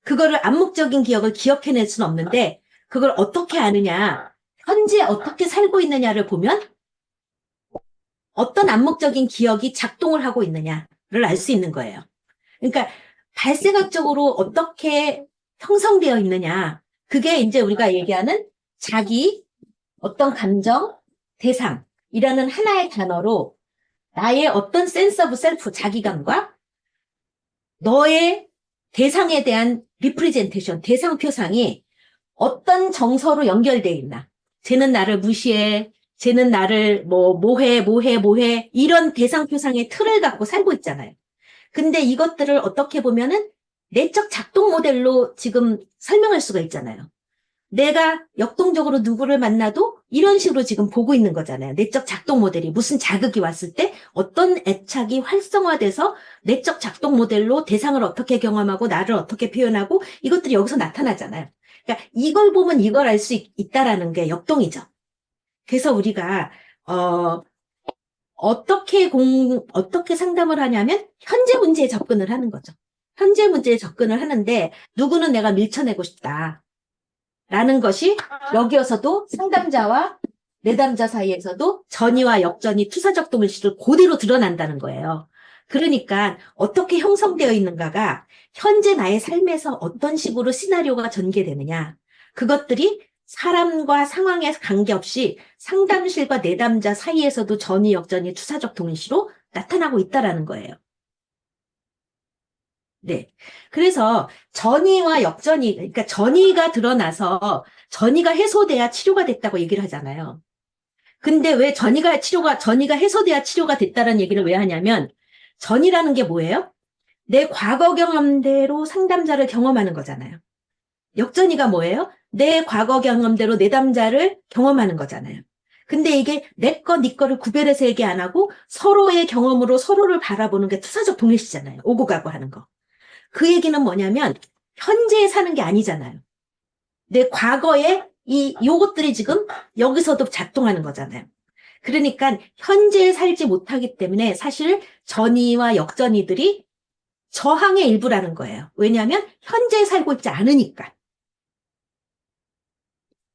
그거를 암묵적인 기억을 기억해낼 수는 없는데 그걸 어떻게 아느냐, 현재 어떻게 살고 있느냐를 보면 어떤 암묵적인 기억이 작동을 하고 있느냐를 알 수 있는 거예요. 그러니까 발생학적으로 어떻게 형성되어 있느냐. 그게 이제 우리가 얘기하는 자기, 어떤 감정, 대상이라는 하나의 단어로 나의 어떤 센스 오브 셀프, 자기감과 너의 대상에 대한 리프레젠테이션, 대상 표상이 어떤 정서로 연결되어 있나. 쟤는 나를 무시해. 쟤는 나를 뭐해. 이런 대상 표상의 틀을 갖고 살고 있잖아요. 근데 이것들을 어떻게 보면은 내적 작동 모델로 지금 설명할 수가 있잖아요. 내가 역동적으로 누구를 만나도 이런 식으로 지금 보고 있는 거잖아요. 내적 작동 모델이 무슨 자극이 왔을 때 어떤 애착이 활성화돼서 내적 작동 모델로 대상을 어떻게 경험하고 나를 어떻게 표현하고 이것들이 여기서 나타나잖아요. 그러니까 이걸 보면 이걸 알 수 있다라는 게 역동이죠. 그래서 우리가 어떻게 상담을 하냐면 현재 문제에 접근을 하는 거죠. 현재 문제에 접근을 하는데 누구는 내가 밀쳐내고 싶다. 라는 것이 여기에서도 상담자와 내담자 사이에서도 전이와 역전이 투사적 동일시를 그대로 드러난다는 거예요. 그러니까 어떻게 형성되어 있는가가 현재 나의 삶에서 어떤 식으로 시나리오가 전개되느냐. 그것들이 사람과 상황에 관계없이 상담실과 내담자 사이에서도 전이 역전이 투사적 동일시로 나타나고 있다라는 거예요. 네. 그래서 전이와 역전이, 그러니까 전이가 드러나서 전이가 해소돼야 치료가 됐다고 얘기를 하잖아요. 근데 왜 전이가 해소돼야 치료가 됐다는 얘기를 왜 하냐면 전이라는 게 뭐예요? 내 과거 경험대로 상담자를 경험하는 거잖아요. 역전이가 뭐예요? 내 과거 경험대로 내담자를 경험하는 거잖아요. 근데 이게 내 거, 네 거를 구별해서 얘기 안 하고 서로의 경험으로 서로를 바라보는 게 투사적 동일시잖아요. 오고 가고 하는 거. 그 얘기는 뭐냐면 현재에 사는 게 아니잖아요. 내 과거에 요것들이 지금 여기서도 작동하는 거잖아요. 그러니까 현재에 살지 못하기 때문에 사실 전이와 역전이들이 저항의 일부라는 거예요. 왜냐하면 현재에 살고 있지 않으니까.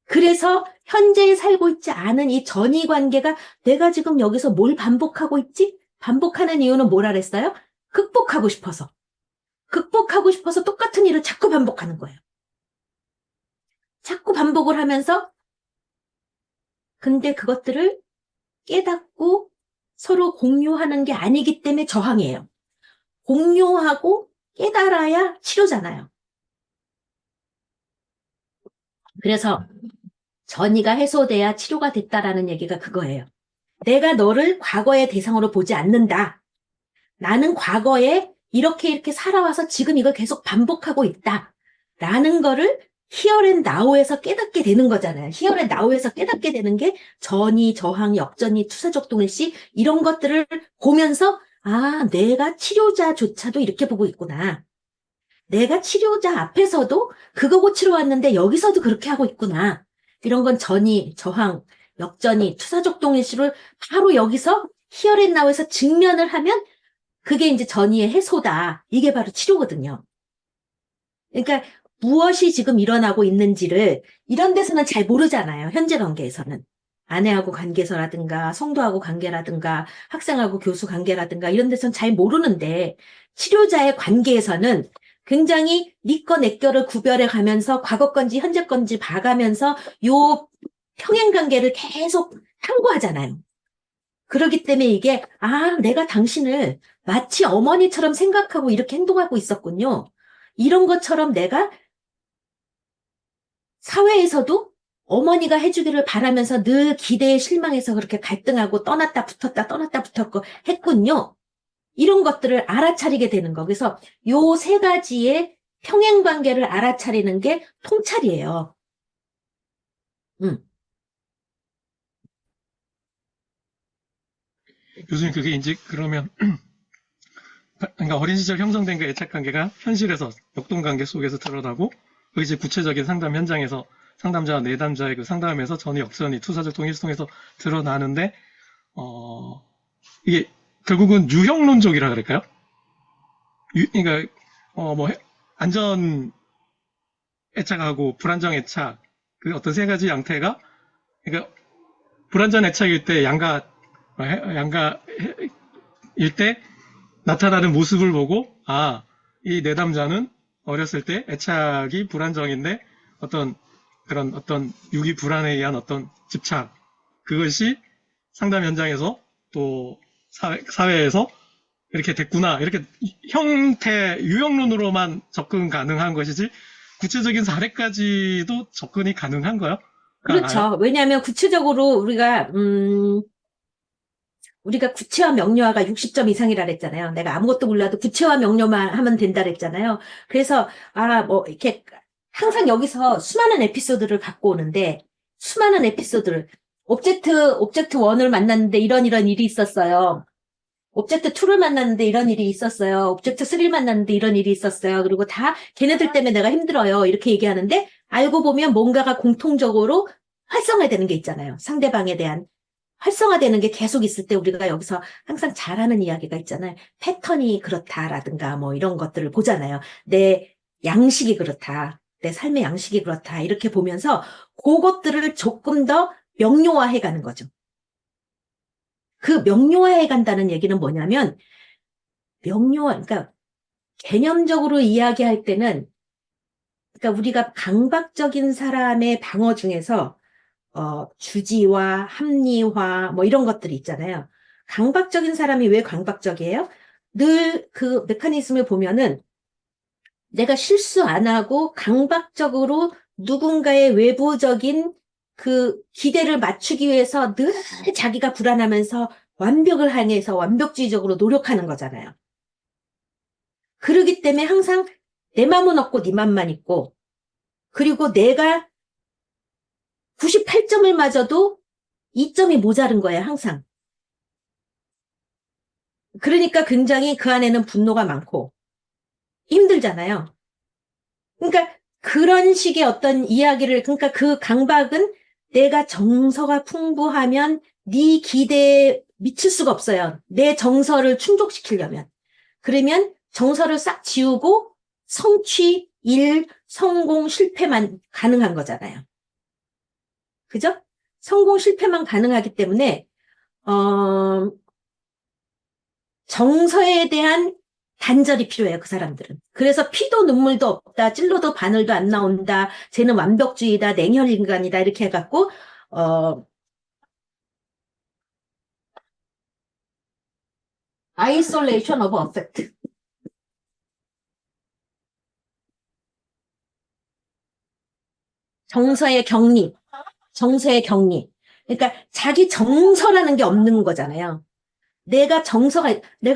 그래서 현재에 살고 있지 않은 이 전이 관계가 내가 지금 여기서 뭘 반복하고 있지? 반복하는 이유는 뭐라 그랬어요? 극복하고 싶어서 똑같은 일을 자꾸 반복하는 거예요. 자꾸 반복을 하면서 근데 그것들을 깨닫고 서로 공유하는 게 아니기 때문에 저항이에요. 공유하고 깨달아야 치료잖아요. 그래서 전이가 해소돼야 치료가 됐다라는 얘기가 그거예요. 내가 너를 과거의 대상으로 보지 않는다. 나는 과거에 이렇게 살아와서 지금 이걸 계속 반복하고 있다. 라는 거를 here and now에서 깨닫게 되는 거잖아요. here and now에서 깨닫게 되는 게 전이, 저항, 역전이, 투사적 동일시 이런 것들을 보면서 아, 내가 치료자조차도 이렇게 보고 있구나. 내가 치료자 앞에서도 그거 고치러 왔는데 여기서도 그렇게 하고 있구나. 이런 건 전이, 저항, 역전이, 투사적 동일시를 바로 여기서 here and now에서 직면을 하면 그게 이제 전이의 해소다. 이게 바로 치료거든요. 그러니까 무엇이 지금 일어나고 있는지를 이런 데서는 잘 모르잖아요. 현재 관계에서는. 아내하고 관계에서라든가 성도하고 관계라든가 학생하고 교수 관계라든가 이런 데서는 잘 모르는데 치료자의 관계에서는 굉장히 네 거 내 거를 구별해 가면서 과거 건지 현재 건지 봐가면서 요 평행 관계를 계속 탐구하잖아요. 그렇기 때문에 이게 아, 내가 당신을 마치 어머니처럼 생각하고 이렇게 행동하고 있었군요. 이런 것처럼 내가 사회에서도 어머니가 해주기를 바라면서 늘 기대에 실망해서 그렇게 갈등하고 떠났다 붙었고 했군요. 이런 것들을 알아차리게 되는 거. 그래서 요 세 가지의 평행 관계를 알아차리는 게 통찰이에요. 교수님, 그게 이제 그러면, 그러니까 어린 시절 형성된 그 애착 관계가 현실에서 역동 관계 속에서 드러나고, 그 이제 구체적인 상담 현장에서 상담자와 내담자의 그 상담에서 전이, 역전이, 투사적 동일시 통해서 드러나는데, 이게 결국은 유형론적이라 그럴까요? 그러니까, 뭐, 안전 애착하고 불안정 애착, 그 어떤 세 가지 양태가, 그러니까, 불안전 애착일 때 양가일 때 나타나는 모습을 보고, 아, 이 내담자는 어렸을 때 애착이 불안정인데 어떤 그런 어떤 유기 불안에 의한 어떤 집착, 그것이 상담 현장에서 또 사회에서 이렇게 됐구나. 이렇게 유형론으로만 접근 가능한 것이지 구체적인 사례까지도 접근이 가능한가요? 그렇죠. 왜냐하면 구체적으로 우리가 구체화 명료화가 60점 이상이라 그랬잖아요. 내가 아무것도 몰라도 구체화 명료만 하면 된다 그랬잖아요. 그래서, 이렇게, 항상 여기서 수많은 에피소드를 갖고 오는데, 수많은 에피소드를, 오브젝트 1을 만났는데 이런 일이 있었어요. 오브젝트 2를 만났는데 이런 일이 있었어요. 오브젝트 3를 만났는데 이런 일이 있었어요. 그리고 다 걔네들 때문에 내가 힘들어요. 이렇게 얘기하는데, 알고 보면 뭔가가 공통적으로 활성화되는 게 있잖아요. 상대방에 대한. 활성화되는 게 계속 있을 때 우리가 여기서 항상 잘하는 이야기가 있잖아요. 패턴이 그렇다라든가 뭐 이런 것들을 보잖아요. 내 양식이 그렇다. 내 삶의 양식이 그렇다. 이렇게 보면서 그것들을 조금 더 명료화해 가는 거죠. 그 명료화해 간다는 얘기는 뭐냐면 그러니까 개념적으로 이야기할 때는 그러니까 우리가 강박적인 사람의 방어 중에서 주지와 합리화, 뭐 이런 것들이 있잖아요. 강박적인 사람이 왜 강박적이에요? 늘 그 메커니즘을 보면은 내가 실수 안 하고 강박적으로 누군가의 외부적인 그 기대를 맞추기 위해서 늘 자기가 불안하면서 완벽을 향해서 완벽주의적으로 노력하는 거잖아요. 그러기 때문에 항상 내 맘은 없고 네 맘만 있고, 그리고 내가 98점을 맞아도 2점이 모자른 거예요, 항상. 그러니까 굉장히 그 안에는 분노가 많고 힘들잖아요. 그러니까 그런 식의 어떤 이야기를, 그러니까 그 강박은 내가 정서가 풍부하면 네 기대에 미칠 수가 없어요. 내 정서를 충족시키려면. 그러면 정서를 싹 지우고 성취, 일, 성공, 실패만 가능한 거잖아요. 그죠? 성공, 실패만 가능하기 때문에 정서에 대한 단절이 필요해요, 그 사람들은. 그래서 피도 눈물도 없다, 찔러도 바늘도 안 나온다, 쟤는 완벽주의다, 냉혈 인간이다, 이렇게 해갖고, isolation of affect. 정서의 격리, 정서의 격리. 그러니까 자기 정서라는 게 없는 거잖아요. 내가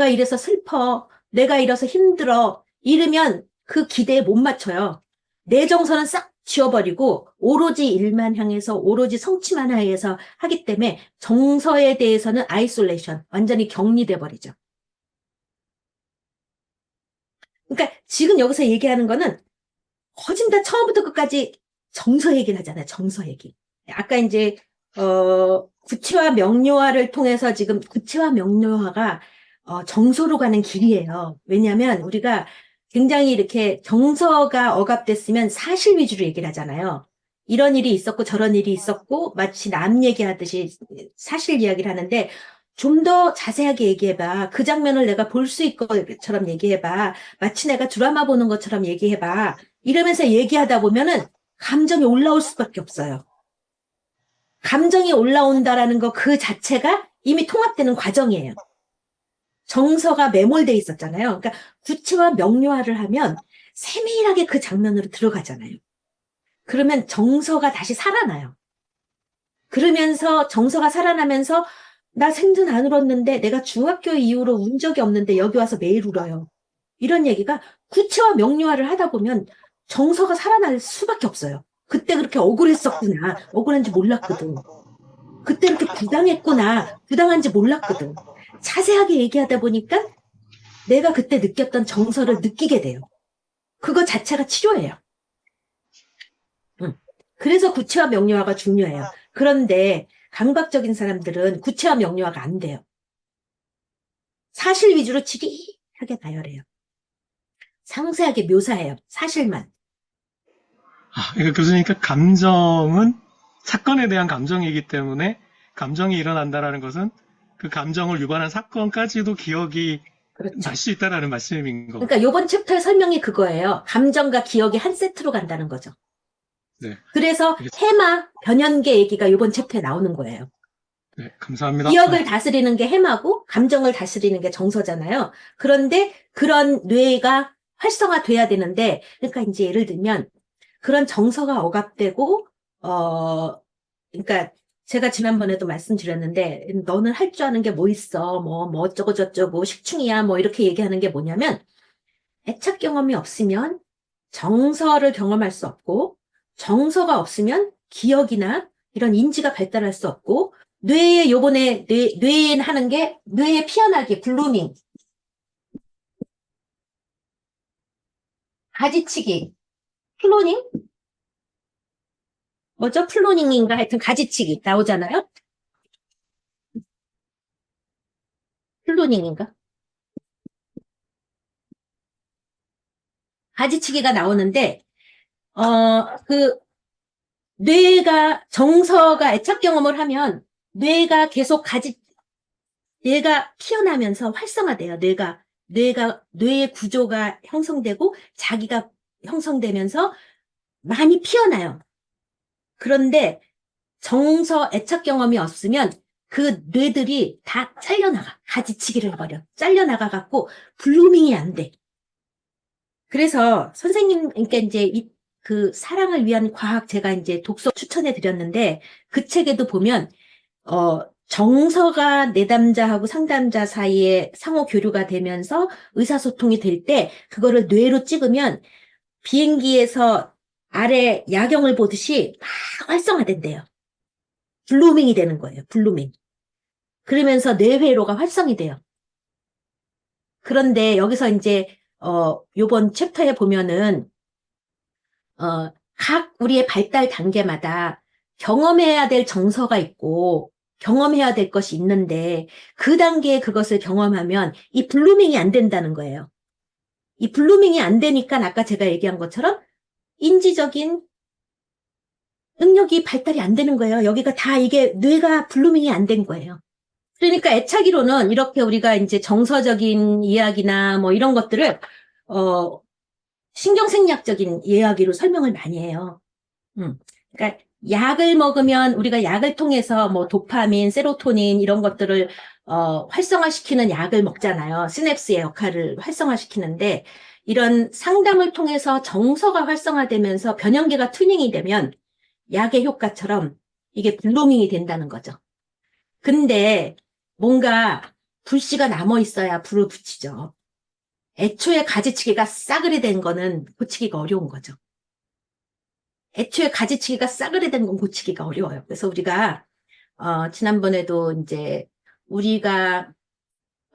이래서 슬퍼, 내가 이래서 힘들어, 이러면 그 기대에 못 맞춰요. 내 정서는 싹 지워버리고 오로지 일만 향해서 오로지 성취만 향해서 하기 때문에 정서에 대해서는 아이솔레이션, 완전히 격리돼 버리죠. 그러니까 지금 여기서 얘기하는 거는 거진 다 처음부터 끝까지 정서 얘기를 하잖아요. 정서 얘기. 아까 이제 구체화 명료화를 통해서 지금 구체화 명료화가 정서로 가는 길이에요. 왜냐하면 우리가 굉장히 이렇게 정서가 억압됐으면 사실 위주로 얘기를 하잖아요. 이런 일이 있었고 저런 일이 있었고 마치 남 얘기하듯이 사실 이야기를 하는데 좀 더 자세하게 얘기해봐. 그 장면을 내가 볼 수 있고 것처럼 얘기해봐. 마치 내가 드라마 보는 것처럼 얘기해봐. 이러면서 얘기하다 보면은 감정이 올라올 수밖에 없어요. 감정이 올라온다라는 거 그 자체가 이미 통합되는 과정이에요. 정서가 매몰돼 있었잖아요. 그러니까 구체화 명료화를 하면 세밀하게 그 장면으로 들어가잖아요. 그러면 정서가 다시 살아나요. 그러면서 정서가 살아나면서 나 생전 안 울었는데 내가 중학교 이후로 운 적이 없는데 여기 와서 매일 울어요. 이런 얘기가 구체화 명료화를 하다 보면 정서가 살아날 수밖에 없어요. 그때 그렇게 억울했었구나. 억울한지 몰랐거든. 그때 그렇게 부당했구나. 부당한지 몰랐거든. 자세하게 얘기하다 보니까 내가 그때 느꼈던 정서를 느끼게 돼요. 그거 자체가 치료예요. 그래서 구체화 명료화가 중요해요. 그런데 강박적인 사람들은 구체화 명료화가 안 돼요. 사실 위주로 지리하게 나열해요. 상세하게 묘사해요. 사실만. 그러니까 교수님, 감정은 사건에 대한 감정이기 때문에 감정이 일어난다라는 것은 그 감정을 유발한 사건까지도 기억이 그렇죠. 날 수 있다라는 말씀인 거. 그러니까 이번 챕터의 설명이 그거예요. 감정과 기억이 한 세트로 간다는 거죠. 네, 그래서 해마, 변연계 얘기가 이번 챕터에 나오는 거예요. 네, 감사합니다. 기억을 다스리는 게 해마고 감정을 다스리는 게 정서잖아요. 그런데 그런 뇌가 활성화돼야 되는데, 그러니까 이제 예를 들면 그런 정서가 억압되고, 그러니까 제가 지난번에도 말씀드렸는데, 너는 할 줄 아는 게 뭐 있어? 뭐 어쩌고 저쩌고 식충이야? 뭐 이렇게 얘기하는 게 뭐냐면, 애착 경험이 없으면 정서를 경험할 수 없고, 정서가 없으면 기억이나 이런 인지가 발달할 수 없고, 뇌에 요번에 뇌에 하는 게 뇌의 피어나기, 블루밍, 가지치기, 플로닝? 뭐죠? 플로닝인가 하여튼 가지치기 나오잖아요? 플로닝인가? 가지치기가 나오는데, 그 뇌가 정서가 애착 경험을 하면 뇌가 계속 뇌가 피어나면서 활성화돼요. 뇌의 구조가 형성되고 자기가 형성되면서 많이 피어나요. 그런데 정서 애착 경험이 없으면 그 뇌들이 다 잘려나가. 가지치기를 해버려. 잘려나가갖고 블루밍이 안 돼. 그래서 선생님께 이제 그 사랑을 위한 과학 제가 이제 독서 추천해 드렸는데 그 책에도 보면 정서가 내담자하고 상담자 사이에 상호 교류가 되면서 의사소통이 될 때 그거를 뇌로 찍으면 비행기에서 아래 야경을 보듯이 막 활성화된대요. 블루밍이 되는 거예요. 블루밍. 그러면서 뇌회로가 활성이 돼요. 그런데 여기서 이제 요번 챕터에 보면은 각 우리의 발달 단계마다 경험해야 될 정서가 있고 경험해야 될 것이 있는데 그 단계에 그것을 경험하면 이 블루밍이 안 된다는 거예요. 이 블루밍이 안 되니까 아까 제가 얘기한 것처럼 인지적인 능력이 발달이 안 되는 거예요. 여기가 다 이게 뇌가 블루밍이 안 된 거예요. 그러니까 애착이로는 이렇게 우리가 이제 정서적인 이야기나 뭐 이런 것들을 신경생리학적인 이야기로 설명을 많이 해요. 그러니까 약을 먹으면 우리가 약을 통해서 뭐 도파민, 세로토닌 이런 것들을 활성화시키는 약을 먹잖아요. 시냅스의 역할을 활성화시키는데 이런 상담을 통해서 정서가 활성화되면서 변형계가 튜닝이 되면 약의 효과처럼 이게 블루밍이 된다는 거죠. 근데 뭔가 불씨가 남아 있어야 불을 붙이죠. 애초에 가지치기가 싸그리 된 거는 고치기가 어려운 거죠. 애초에 가지치기가 싸그리 된 건 고치기가 어려워요. 그래서 우리가 지난번에도 이제 우리가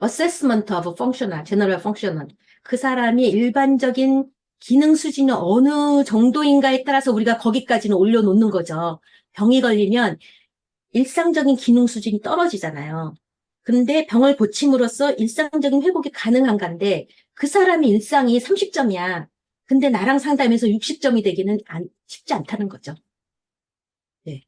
assessment of functional, general functional 그 사람이 일반적인 기능 수준이 어느 정도인가에 따라서 우리가 거기까지는 올려놓는 거죠. 병이 걸리면 일상적인 기능 수준이 떨어지잖아요. 근데 병을 고침으로써 일상적인 회복이 가능한 건데 그 사람이 일상이 30점이야. 근데 나랑 상담해서 60점이 되기는 쉽지 않다는 거죠. 네.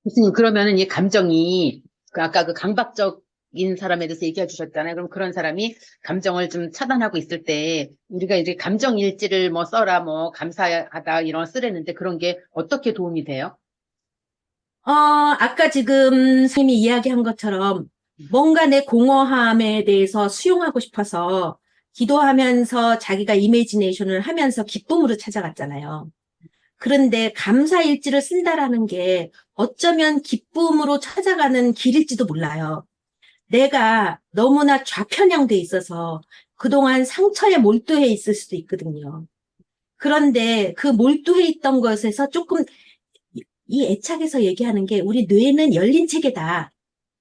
교수님, 그러면은 이 감정이, 아까 그 강박적인 사람에 대해서 얘기해 주셨잖아요. 그럼 그런 사람이 감정을 좀 차단하고 있을 때, 우리가 이제 감정 일지를 뭐 써라, 뭐 감사하다, 이런 쓰랬는데 그런 게 어떻게 도움이 돼요? 아까 지금 선생님이 이야기한 것처럼 뭔가 내 공허함에 대해서 수용하고 싶어서 기도하면서 자기가 이미지네이션을 하면서 기쁨으로 찾아갔잖아요. 그런데 감사일지를 쓴다라는 게 어쩌면 기쁨으로 찾아가는 길일지도 몰라요. 내가 너무나 좌편향돼 있어서 그동안 상처에 몰두해 있을 수도 있거든요. 그런데 그 몰두해 있던 것에서 조금 이 애착에서 얘기하는 게 우리 뇌는 열린 체계다.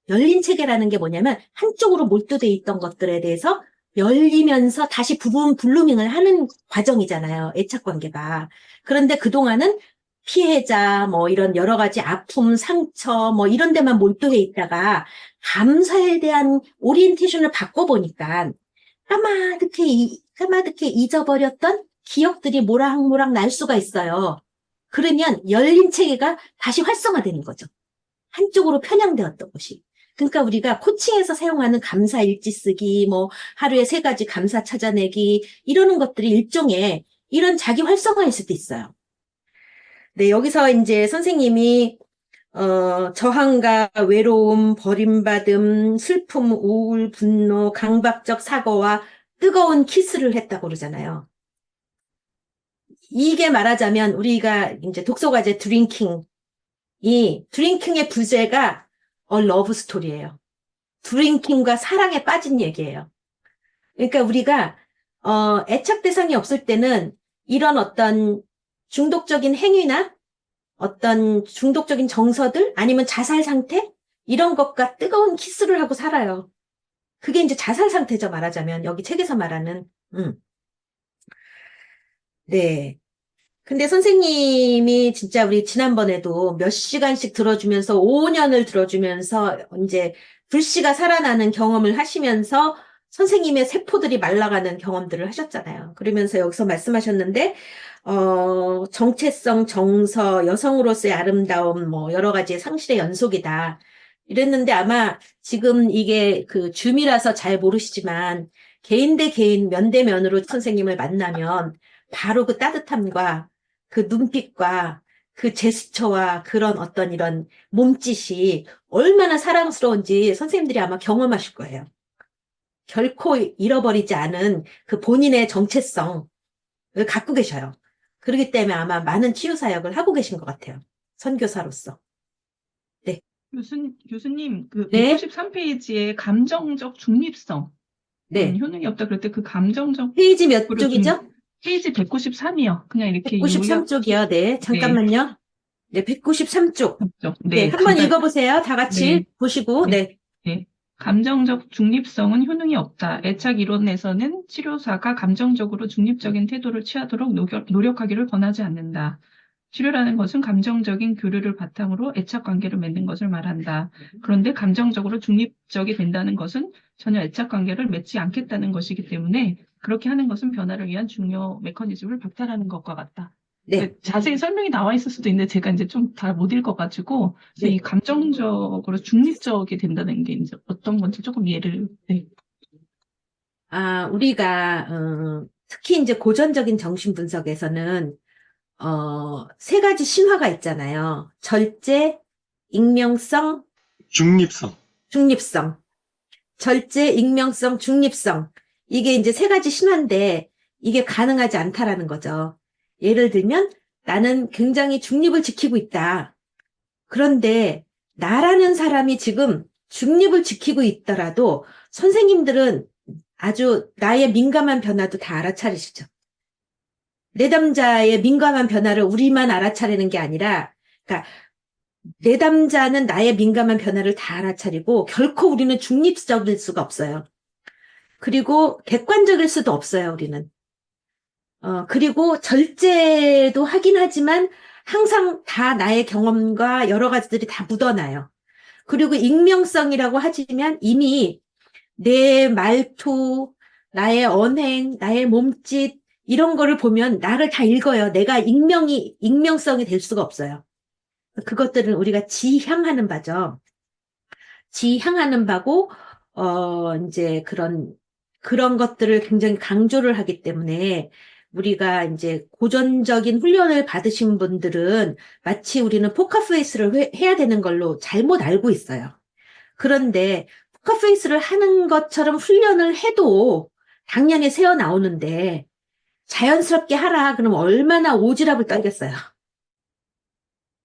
열린 체계라는 게 뭐냐면 한쪽으로 몰두돼 있던 것들에 대해서 열리면서 다시 부분 블루밍을 하는 과정이잖아요. 애착 관계가. 그런데 그동안은 피해자, 뭐 이런 여러 가지 아픔, 상처, 뭐 이런 데만 몰두해 있다가 감사에 대한 오리엔테이션을 바꿔보니까 까마득히 잊어버렸던 기억들이 모락모락 날 수가 있어요. 그러면 열린 체계가 다시 활성화되는 거죠. 한쪽으로 편향되었던 것이. 그러니까 우리가 코칭에서 사용하는 감사 일지 쓰기, 뭐 하루에 3가지 감사 찾아내기 이러는 것들이 일종의 이런 자기 활성화일 수도 있어요. 네, 여기서 이제 선생님이 저항과 외로움, 버림받음, 슬픔, 우울, 분노, 강박적 사고와 뜨거운 키스를 했다고 그러잖아요. 이게 말하자면 우리가 이제 독서과제 드링킹, 이 드링킹의 부제가 러브 스토리예요. 드링킹과 사랑에 빠진 얘기예요. 그러니까 우리가 애착 대상이 없을 때는 이런 어떤 중독적인 행위나 어떤 중독적인 정서들 아니면 자살 상태 이런 것과 뜨거운 키스를 하고 살아요. 그게 이제 자살 상태죠, 말하자면. 여기 책에서 말하는. 네. 근데 선생님이 진짜 우리 지난번에도 몇 시간씩 들어주면서 5년을 들어주면서 이제 불씨가 살아나는 경험을 하시면서 선생님의 세포들이 말라가는 경험들을 하셨잖아요. 그러면서 여기서 말씀하셨는데 정체성, 정서, 여성으로서의 아름다움, 뭐 여러 가지의 상실의 연속이다. 이랬는데 아마 지금 이게 그 줌이라서 잘 모르시지만 개인 대 개인, 면 대 면으로 선생님을 만나면 바로 그 따뜻함과 그 눈빛과 그 제스처와 그런 어떤 이런 몸짓이 얼마나 사랑스러운지 선생님들이 아마 경험하실 거예요. 결코 잃어버리지 않은 그 본인의 정체성을 갖고 계셔요. 그렇기 때문에 아마 많은 치유 사역을 하고 계신 것 같아요. 선교사로서. 네. 교수님, 그 네. 193페이지에 감정적 중립성, 네. 효능이 없다 그럴 때 그 감정적 페이지 몇 쪽이죠? 페이지 193이요. 그냥 이렇게 193쪽이요. 네. 잠깐만요. 네. 193쪽. 네. 한번 읽어보세요. 다 같이 보시고. 네. 네. 감정적 중립성은 효능이 없다. 애착 이론에서는 치료사가 감정적으로 중립적인 태도를 취하도록 노력하기를 권하지 않는다. 치료라는 것은 감정적인 교류를 바탕으로 애착 관계를 맺는 것을 말한다. 그런데 감정적으로 중립적이 된다는 것은 전혀 애착 관계를 맺지 않겠다는 것이기 때문에 그렇게 하는 것은 변화를 위한 중요 메커니즘을 박탈하는 것과 같다. 네. 자세히 설명이 나와 있을 수도 있는데 제가 이제 좀 다 못 읽어가지고 네. 이 감정적으로 중립적이 된다는 게 이제 어떤 건지 조금 이해를. 네. 우리가 특히 이제 고전적인 정신 분석에서는 3가지 신화가 있잖아요. 절제, 익명성, 중립성. 중립성. 절제, 익명성, 중립성. 이게 이제 세 가지 신화인데 이게 가능하지 않다라는 거죠. 예를 들면 나는 굉장히 중립을 지키고 있다. 그런데 나라는 사람이 지금 중립을 지키고 있더라도 선생님들은 아주 나의 민감한 변화도 다 알아차리시죠. 내담자의 민감한 변화를 우리만 알아차리는 게 아니라, 그러니까 내담자는 나의 민감한 변화를 다 알아차리고 결코 우리는 중립적일 수가 없어요. 그리고 객관적일 수도 없어요, 우리는. 그리고 절제도 하긴 하지만 항상 다 나의 경험과 여러 가지들이 다 묻어나요. 그리고 익명성이라고 하지만 이미 내 말투, 나의 언행, 나의 몸짓, 이런 거를 보면 나를 다 읽어요. 내가 익명성이 될 수가 없어요. 그것들은 우리가 지향하는 바죠. 지향하는 바고, 이제 그런 것들을 굉장히 강조를 하기 때문에 우리가 이제 고전적인 훈련을 받으신 분들은 마치 우리는 포커페이스를 해야 되는 걸로 잘못 알고 있어요. 그런데 포커페이스를 하는 것처럼 훈련을 해도 당연히 새어 나오는데 자연스럽게 하라 그러면 얼마나 오지랖을 떨겠어요.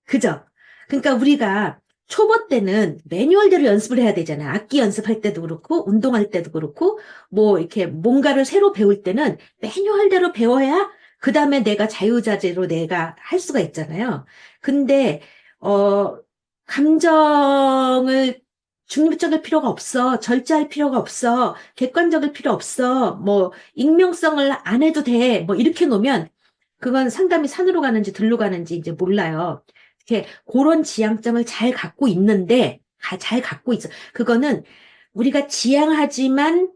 그죠? 그러니까 우리가 초보 때는 매뉴얼대로 연습을 해야 되잖아요. 악기 연습할 때도 그렇고, 운동할 때도 그렇고, 뭐, 이렇게 뭔가를 새로 배울 때는 매뉴얼대로 배워야, 그 다음에 내가 자유자재로 내가 할 수가 있잖아요. 근데, 감정을 중립적일 필요가 없어. 절제할 필요가 없어. 객관적일 필요 없어. 뭐, 익명성을 안 해도 돼. 뭐, 이렇게 놓으면, 그건 상담이 산으로 가는지 들로 가는지 이제 몰라요. 이렇게 그런 지향점을 잘 갖고 있는데, 잘 갖고 있어. 그거는 우리가 지향하지만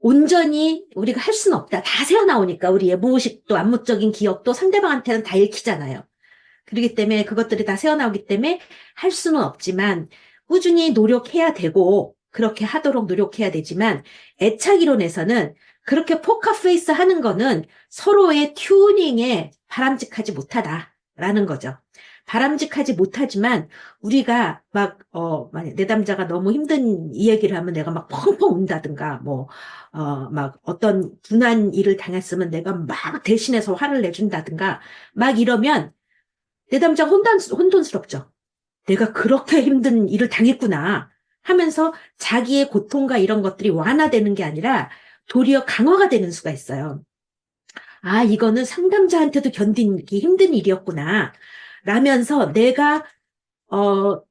온전히 우리가 할 수는 없다. 다 새어나오니까 우리의 무의식도 안무적인 기억도 상대방한테는 다 읽히잖아요. 그렇기 때문에 그것들이 다 새어나오기 때문에 할 수는 없지만 꾸준히 노력해야 되고 그렇게 하도록 노력해야 되지만 애착이론에서는 그렇게 포커페이스 하는 거는 서로의 튜닝에 바람직하지 못하다라는 거죠. 바람직하지 못하지만 우리가 만약 내담자가 너무 힘든 이 얘기를 하면 내가 막 펑펑 운다든가 막 어떤 분한 일을 당했으면 내가 막 대신해서 화를 내준다든가 막 이러면 내담자가 혼돈스럽죠. 내가 그렇게 힘든 일을 당했구나 하면서 자기의 고통과 이런 것들이 완화되는 게 아니라 도리어 강화가 되는 수가 있어요. 아, 이거는 상담자한테도 견디기 힘든 일이었구나. 라면서 내가, 더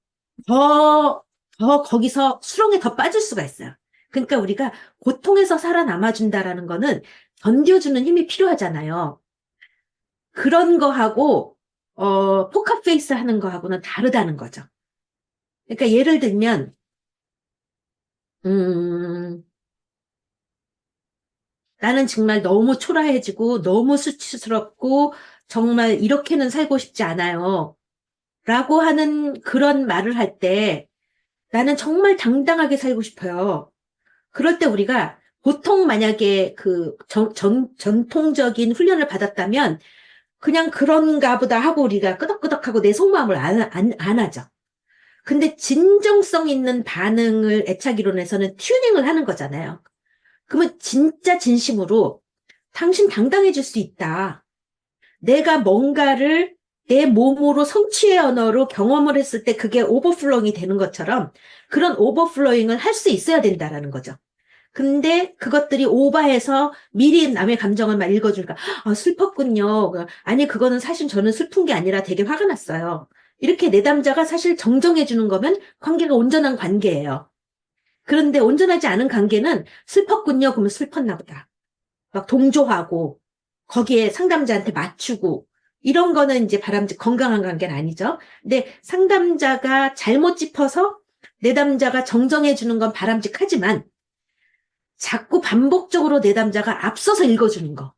거기서 수렁에 더 빠질 수가 있어요. 그러니까 우리가 고통에서 살아남아준다라는 거는 견뎌주는 힘이 필요하잖아요. 그런 거하고, 포커페이스 하는 거하고는 다르다는 거죠. 그러니까 예를 들면, 나는 정말 너무 초라해지고 너무 수치스럽고 정말 이렇게는 살고 싶지 않아요. 라고 하는 그런 말을 할 때 나는 정말 당당하게 살고 싶어요. 그럴 때 우리가 보통 만약에 그 전통적인 훈련을 받았다면 그냥 그런가 보다 하고 우리가 끄덕끄덕하고 내 속마음을 안 하죠. 근데 진정성 있는 반응을 애착이론에서는 튜닝을 하는 거잖아요. 그러면 진짜 진심으로 당신 당당해질 수 있다. 내가 뭔가를 내 몸으로 성취의 언어로 경험을 했을 때 그게 오버플로잉이 되는 것처럼 그런 오버플로잉을 할 수 있어야 된다라는 거죠. 근데 그것들이 오버해서 미리 남의 감정을 막 읽어주니까 슬펐군요. 아니 그거는 사실 저는 슬픈 게 아니라 되게 화가 났어요. 이렇게 내담자가 사실 정정해주는 거면 관계가 온전한 관계예요. 그런데 온전하지 않은 관계는 슬펐군요. 그러면 슬펐나 보다. 막 동조하고 거기에 상담자한테 맞추고 이런 거는 이제 건강한 관계는 아니죠. 근데 상담자가 잘못 짚어서 내담자가 정정해 주는 건 바람직하지만 자꾸 반복적으로 내담자가 앞서서 읽어주는 거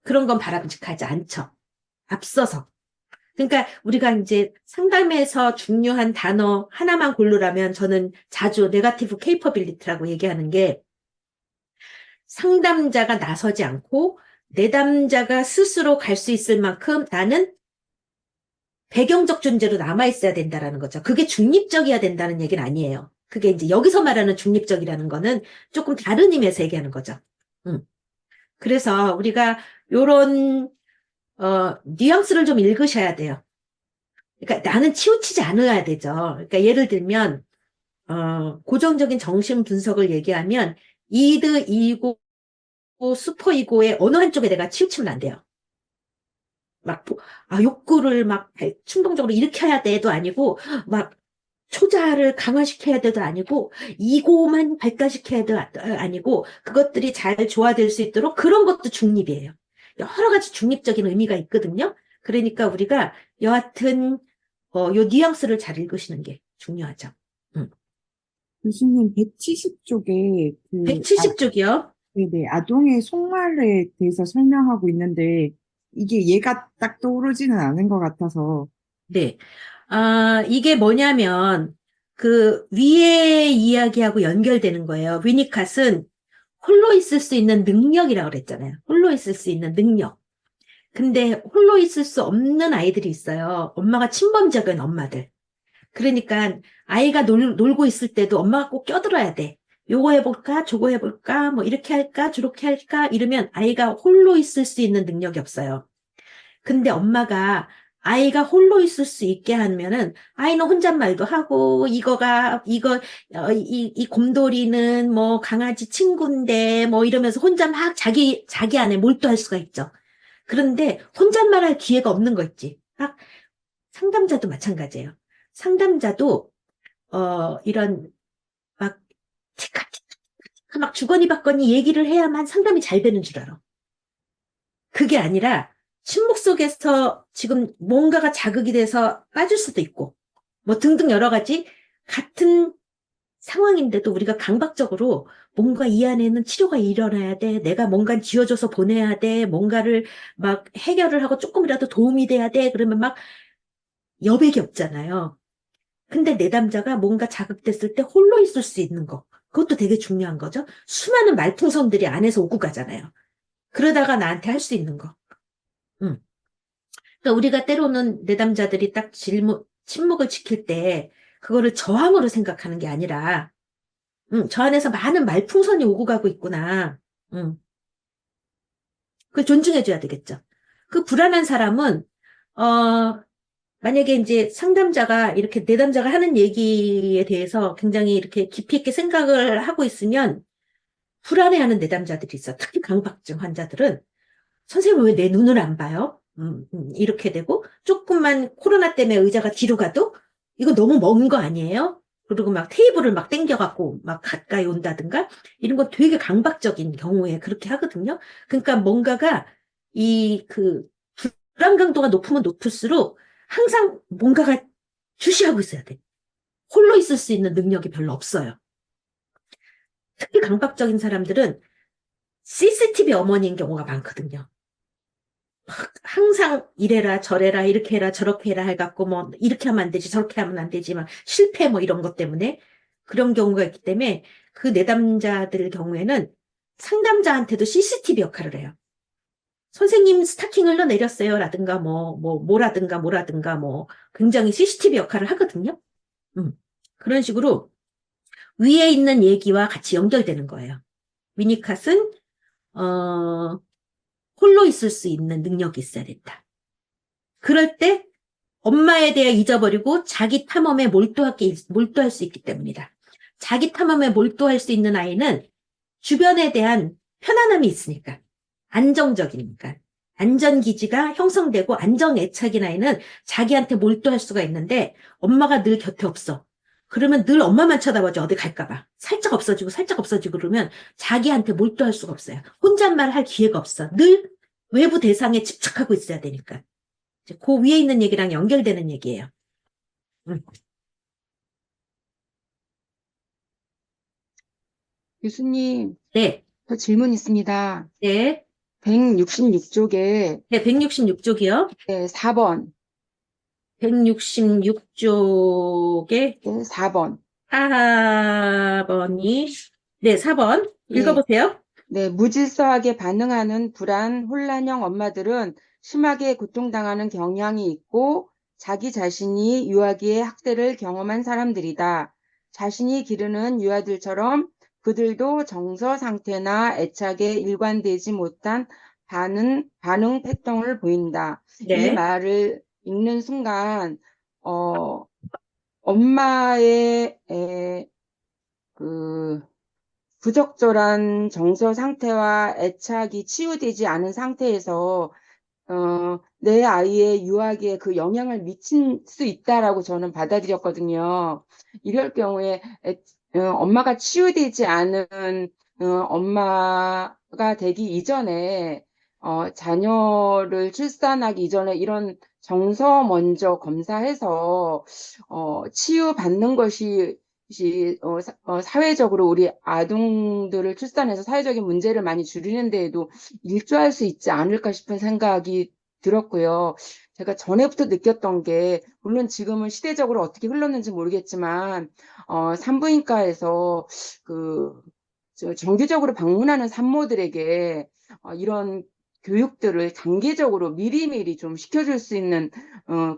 그런 건 바람직하지 않죠. 앞서서. 그러니까 우리가 이제 상담에서 중요한 단어 하나만 고르라면 저는 자주 네거티브 케이퍼빌리티라고 얘기하는 게 상담자가 나서지 않고 내담자가 스스로 갈 수 있을 만큼 나는 배경적 존재로 남아있어야 된다라는 거죠. 그게 중립적이어야 된다는 얘기는 아니에요. 그게 이제 여기서 말하는 중립적이라는 거는 조금 다른 의미에서 얘기하는 거죠. 그래서 우리가 요런, 뉘앙스를 좀 읽으셔야 돼요. 그러니까 나는 치우치지 않아야 되죠. 그러니까 예를 들면, 고정적인 정신 분석을 얘기하면, 이드, 이고, 슈퍼이고의 어느 한쪽에 내가 치우치면 안 돼요. 막, 욕구를 막 충동적으로 일으켜야 돼도 아니고, 막, 초자를 강화시켜야 돼도 아니고, 이고만 발달시켜야 돼도 아니고, 그것들이 잘 조화될 수 있도록 그런 것도 중립이에요. 여러 가지 중립적인 의미가 있거든요. 그러니까 우리가 여하튼, 요 뉘앙스를 잘 읽으시는 게 중요하죠. 교수님 170쪽에 170쪽이요. 네네, 아동의 속말에 대해서 설명하고 있는데 이게 얘가 딱 떠오르지는 않은 것 같아서. 네. 이게 뭐냐면, 그 위에 이야기하고 연결되는 거예요. 위니캇은 홀로 있을 수 있는 능력이라고 그랬잖아요. 홀로 있을 수 있는 능력. 근데 홀로 있을 수 없는 아이들이 있어요. 엄마가 친범적인 엄마들. 그러니까 아이가 놀고 있을 때도 엄마가 꼭 껴들어야 돼. 요거 해볼까? 저거 해볼까? 뭐 이렇게 할까? 저렇게 할까? 이러면 아이가 홀로 있을 수 있는 능력이 없어요. 근데 엄마가 아이가 홀로 있을 수 있게 하면은 아이는 혼잣말도 하고 이 곰돌이는 뭐 강아지 친구인데 뭐 이러면서 혼자 막 자기 안에 몰두할 수가 있죠. 그런데 혼잣말할 기회가 없는 거 있지. 상담자도 마찬가지예요. 상담자도 이런 막 티카티카 막 주거니 받거니 얘기를 해야만 상담이 잘 되는 줄 알아. 그게 아니라 침묵 속에서 지금 뭔가가 자극이 돼서 빠질 수도 있고 뭐 등등 여러 가지 같은 상황인데도 우리가 강박적으로 뭔가 이 안에는 치료가 일어나야 돼. 내가 뭔가 쥐어줘서 보내야 돼. 뭔가를 막 해결을 하고 조금이라도 도움이 돼야 돼. 그러면 막 여백이 없잖아요. 근데 내담자가 뭔가 자극됐을 때 홀로 있을 수 있는 거. 그것도 되게 중요한 거죠. 수많은 말풍선들이 안에서 오고 가잖아요. 그러다가 나한테 할 수 있는 거. 응. 그러니까 우리가 때로는 내담자들이 딱 침묵을 지킬 때 그거를 저항으로 생각하는 게 아니라 저 안에서 많은 말풍선이 오고 가고 있구나. 그걸 존중해줘야 되겠죠. 그 불안한 사람은 만약에 이제 상담자가 이렇게 내담자가 하는 얘기에 대해서 굉장히 이렇게 깊이 있게 생각을 하고 있으면 불안해하는 내담자들이 있어. 특히 강박증 환자들은 선생님 왜 내 눈을 안 봐요? 이렇게 되고 조금만 코로나 때문에 의자가 뒤로 가도 이거 너무 먼 거 아니에요? 그리고 막 테이블을 막 당겨갖고 막 가까이 온다든가 이런 건 되게 강박적인 경우에 그렇게 하거든요. 그러니까 뭔가가 그 불안 강도가 높으면 높을수록 항상 뭔가가 주시하고 있어야 돼. 홀로 있을 수 있는 능력이 별로 없어요. 특히 강박적인 사람들은 CCTV 어머니인 경우가 많거든요. 항상 이래라 저래라 이렇게 해라 저렇게 해라 해갖고 뭐 이렇게 하면 안 되지 저렇게 하면 안 되지 막 실패 뭐 이런 것 때문에 그런 경우가 있기 때문에 그 내담자들 경우에는 상담자한테도 CCTV 역할을 해요. 선생님 스타킹을 내렸어요 라든가 뭐라든가 뭐 굉장히 CCTV 역할을 하거든요. 그런 식으로 위에 있는 얘기와 같이 연결되는 거예요. 위니캇은 홀로 있을 수 있는 능력이 있어야 된다. 그럴 때 엄마에 대해 잊어버리고 자기 탐험에 몰두할 수 있기 때문이다. 자기 탐험에 몰두할 수 있는 아이는 주변에 대한 편안함이 있으니까. 안정적이니까. 안전기지가 형성되고 안정애착인 아이는 자기한테 몰두할 수가 있는데 엄마가 늘 곁에 없어. 그러면 늘 엄마만 쳐다봐줘. 어디 갈까봐. 살짝 없어지고 그러면 자기한테 몰두할 수가 없어요. 혼잣말 할 기회가 없어. 늘 외부 대상에 집착하고 있어야 되니까. 이제 그 위에 있는 얘기랑 연결되는 얘기예요. 교수님, 네, 저 질문 있습니다. 네, 166쪽에 네, 166쪽이요. 4번, 166쪽에 4번. 4번이, 네, 4번. 네. 읽어보세요. 네, 무질서하게 반응하는 불안, 혼란형 엄마들은 심하게 고통당하는 경향이 있고 자기 자신이 유아기의 학대를 경험한 사람들이다. 자신이 기르는 유아들처럼 그들도 정서 상태나 애착에 일관되지 못한 반응 패턴을 보인다. 이 네. 말을 읽는 순간, 엄마의 그 부적절한 정서 상태와 애착이 치유되지 않은 상태에서 내 아이의 유아기에 그 영향을 미칠 수 있다라고 저는 받아들였거든요. 이럴 경우에 엄마가 치유되지 않은 엄마가 되기 이전에 자녀를 출산하기 이전에 이런 정서 먼저 검사해서 치유받는 것이 사회적으로 우리 아동들을 출산해서 사회적인 문제를 많이 줄이는 데에도 일조할 수 있지 않을까 싶은 생각이 들었고요. 제가 전에부터 느꼈던 게, 물론 지금은 시대적으로 어떻게 흘렀는지 모르겠지만, 산부인과에서 정기적으로 방문하는 산모들에게 이런 교육들을 단계적으로 미리미리 좀 시켜줄 수 있는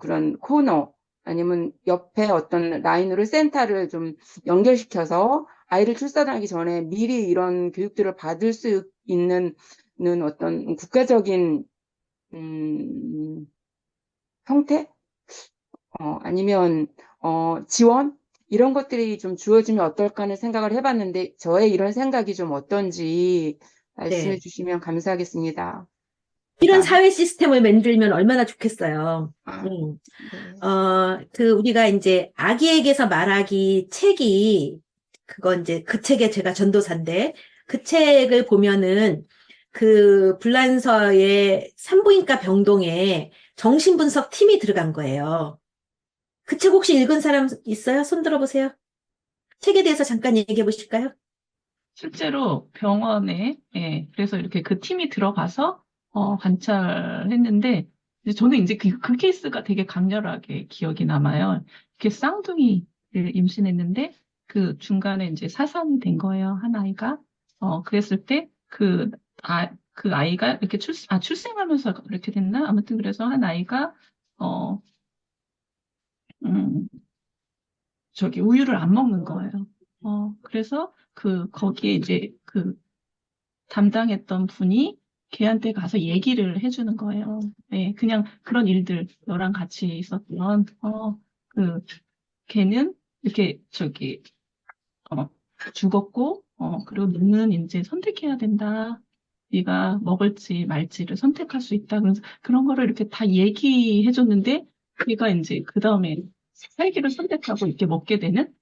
그런 코너, 아니면 옆에 어떤 라인으로 센터를 좀 연결시켜서 아이를 출산하기 전에 미리 이런 교육들을 받을 수 있는 어떤 국가적인 형태? 아니면 지원? 이런 것들이 좀 주어지면 어떨까 하는 생각을 해봤는데, 저의 이런 생각이 좀 어떤지 말씀해 네. 주시면 감사하겠습니다. 이런 제가, 사회 시스템을 만들면 얼마나 좋겠어요. 아, 네. 우리가 이제 아기에게서 말하기 책이, 그건 이제 그 책에 제가 전도사인데, 그 책을 보면은 그 불란서의 산부인과 병동에 정신분석 팀이 들어간 거예요. 그 책 혹시 읽은 사람 있어요? 손 들어보세요. 책에 대해서 잠깐 얘기해 보실까요? 실제로 병원에, 예, 그래서 이렇게 그 팀이 들어가서, 관찰했는데, 이제 저는 이제 그 케이스가 되게 강렬하게 기억이 남아요. 이렇게 쌍둥이를 임신했는데, 그 중간에 이제 사산이 된 거예요, 한 아이가. 그랬을 때, 그 아이가 이렇게 출생하면서 그렇게 됐나? 아무튼 그래서 한 아이가, 어, 음, 우유를 안 먹는 거예요. 그래서 거기에 이제 담당했던 분이 걔한테 가서 얘기를 해주는 거예요. 네, 그냥 그런 일들, 너랑 같이 있었던, 걔는 이렇게 어, 죽었고, 그리고 너는 이제 선택해야 된다. 네가 먹을지 말지를 선택할 수 있다. 그래서 그런 거를 이렇게 다 얘기해줬는데, 걔가 이제 그 다음에 살기를 선택하고 이렇게 먹게 되는?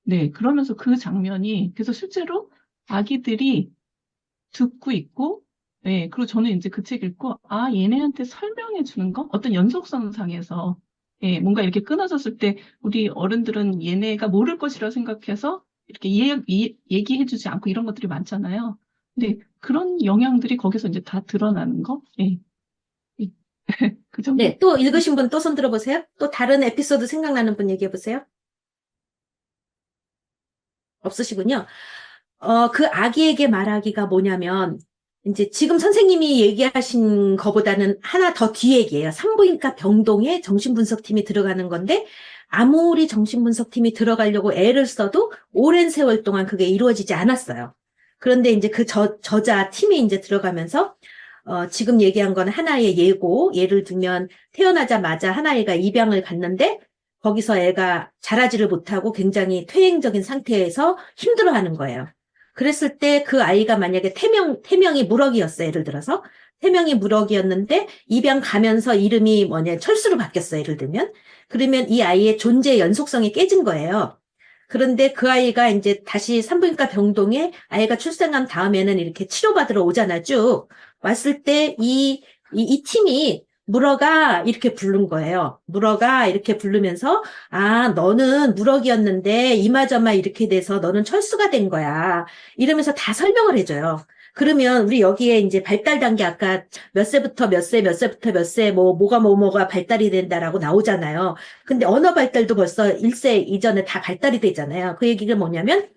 네, 그러면서 그 장면이, 그래서 실제로 아기들이 듣고 있고, 네, 그리고 저는 이제 그 책 읽고, 얘네한테 설명해 주는 거? 어떤 연속선상에서, 예, 뭔가 이렇게 끊어졌을 때, 우리 어른들은 얘네가 모를 것이라 생각해서, 이렇게 얘기해 주지 않고 이런 것들이 많잖아요. 근데 그런 영향들이 거기서 이제 다 드러나는 거? 예, 예. 그 정도? 네, 또 읽으신 분 또 손 들어보세요. 또 다른 에피소드 생각나는 분 얘기해 보세요. 없으시군요. 그 아기에게 말하기가 뭐냐면, 이제 지금 선생님이 얘기하신 거보다는 하나 더 뒤 얘기예요. 산부인과 병동에 정신분석팀이 들어가는 건데, 아무리 정신분석팀이 들어가려고 애를 써도 오랜 세월 동안 그게 이루어지지 않았어요. 그런데 이제 그 저자 팀이 이제 들어가면서, 지금 얘기한 건 하나의 예고, 예를 들면 태어나자마자 하나애가 입양을 갔는데, 거기서 애가 자라지를 못하고 굉장히 퇴행적인 상태에서 힘들어하는 거예요. 그랬을 때 그 아이가 만약에 태명이 무럭이었어요. 예를 들어서. 태명이 무럭이었는데 입양 가면서 이름이 철수로 바뀌었어요. 예를 들면. 그러면 이 아이의 존재 연속성이 깨진 거예요. 그런데 그 아이가 이제 다시 산부인과 병동에 아이가 출생한 다음에는 이렇게 치료받으러 오잖아, 쭉. 왔을 때 이 팀이 물어가 이렇게 부른 거예요. 물어가 이렇게 부르면서 너는 무럭이었는데 이마저마 이렇게 돼서 너는 철수가 된 거야. 이러면서 다 설명을 해줘요. 그러면 우리 여기에 이제 발달 단계 아까 몇 세부터 몇 세, 몇 세부터 몇 세, 뭐가 발달이 된다라고 나오잖아요. 근데 언어 발달도 벌써 1세 이전에 다 발달이 되잖아요. 그 얘기가 뭐냐면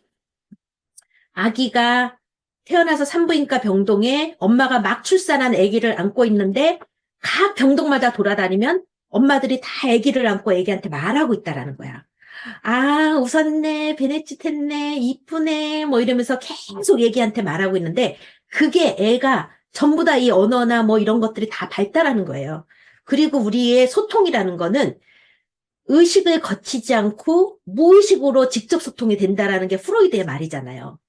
아기가 태어나서 산부인과 병동에 엄마가 막 출산한 아기를 안고 있는데 각 병동마다 돌아다니면 엄마들이 다 아기를 안고 아기한테 말하고 있다라는 거야. 아, 웃었네, 베네짓 했네, 이쁘네, 뭐 이러면서 계속 애기한테 말하고 있는데, 그게 애가 전부 다 이 언어나 뭐 이런 것들이 다 발달하는 거예요. 그리고 우리의 소통이라는 거는 의식을 거치지 않고 무의식으로 직접 소통이 된다라는 게 프로이드의 말이잖아요.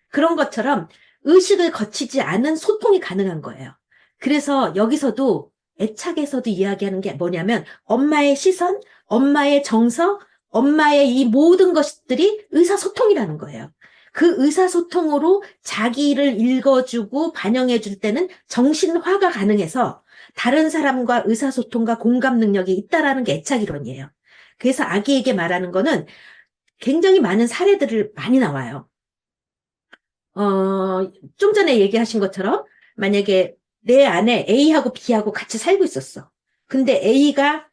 그런 것처럼 의식을 거치지 않은 소통이 가능한 거예요. 그래서 여기서도 애착에서도 이야기하는 게 뭐냐면 엄마의 시선, 엄마의 정서, 엄마의 이 모든 것들이 의사소통이라는 거예요. 그 의사소통으로 자기를 읽어주고 반영해줄 때는 정신화가 가능해서 다른 사람과 의사소통과 공감 능력이 있다라는 게 애착이론이에요. 그래서 아기에게 말하는 거는 굉장히 많은 사례들을 많이 나와요. 좀 전에 얘기하신 것처럼 만약에 내 안에 A하고 B하고 같이 살고 있었어. 근데 A가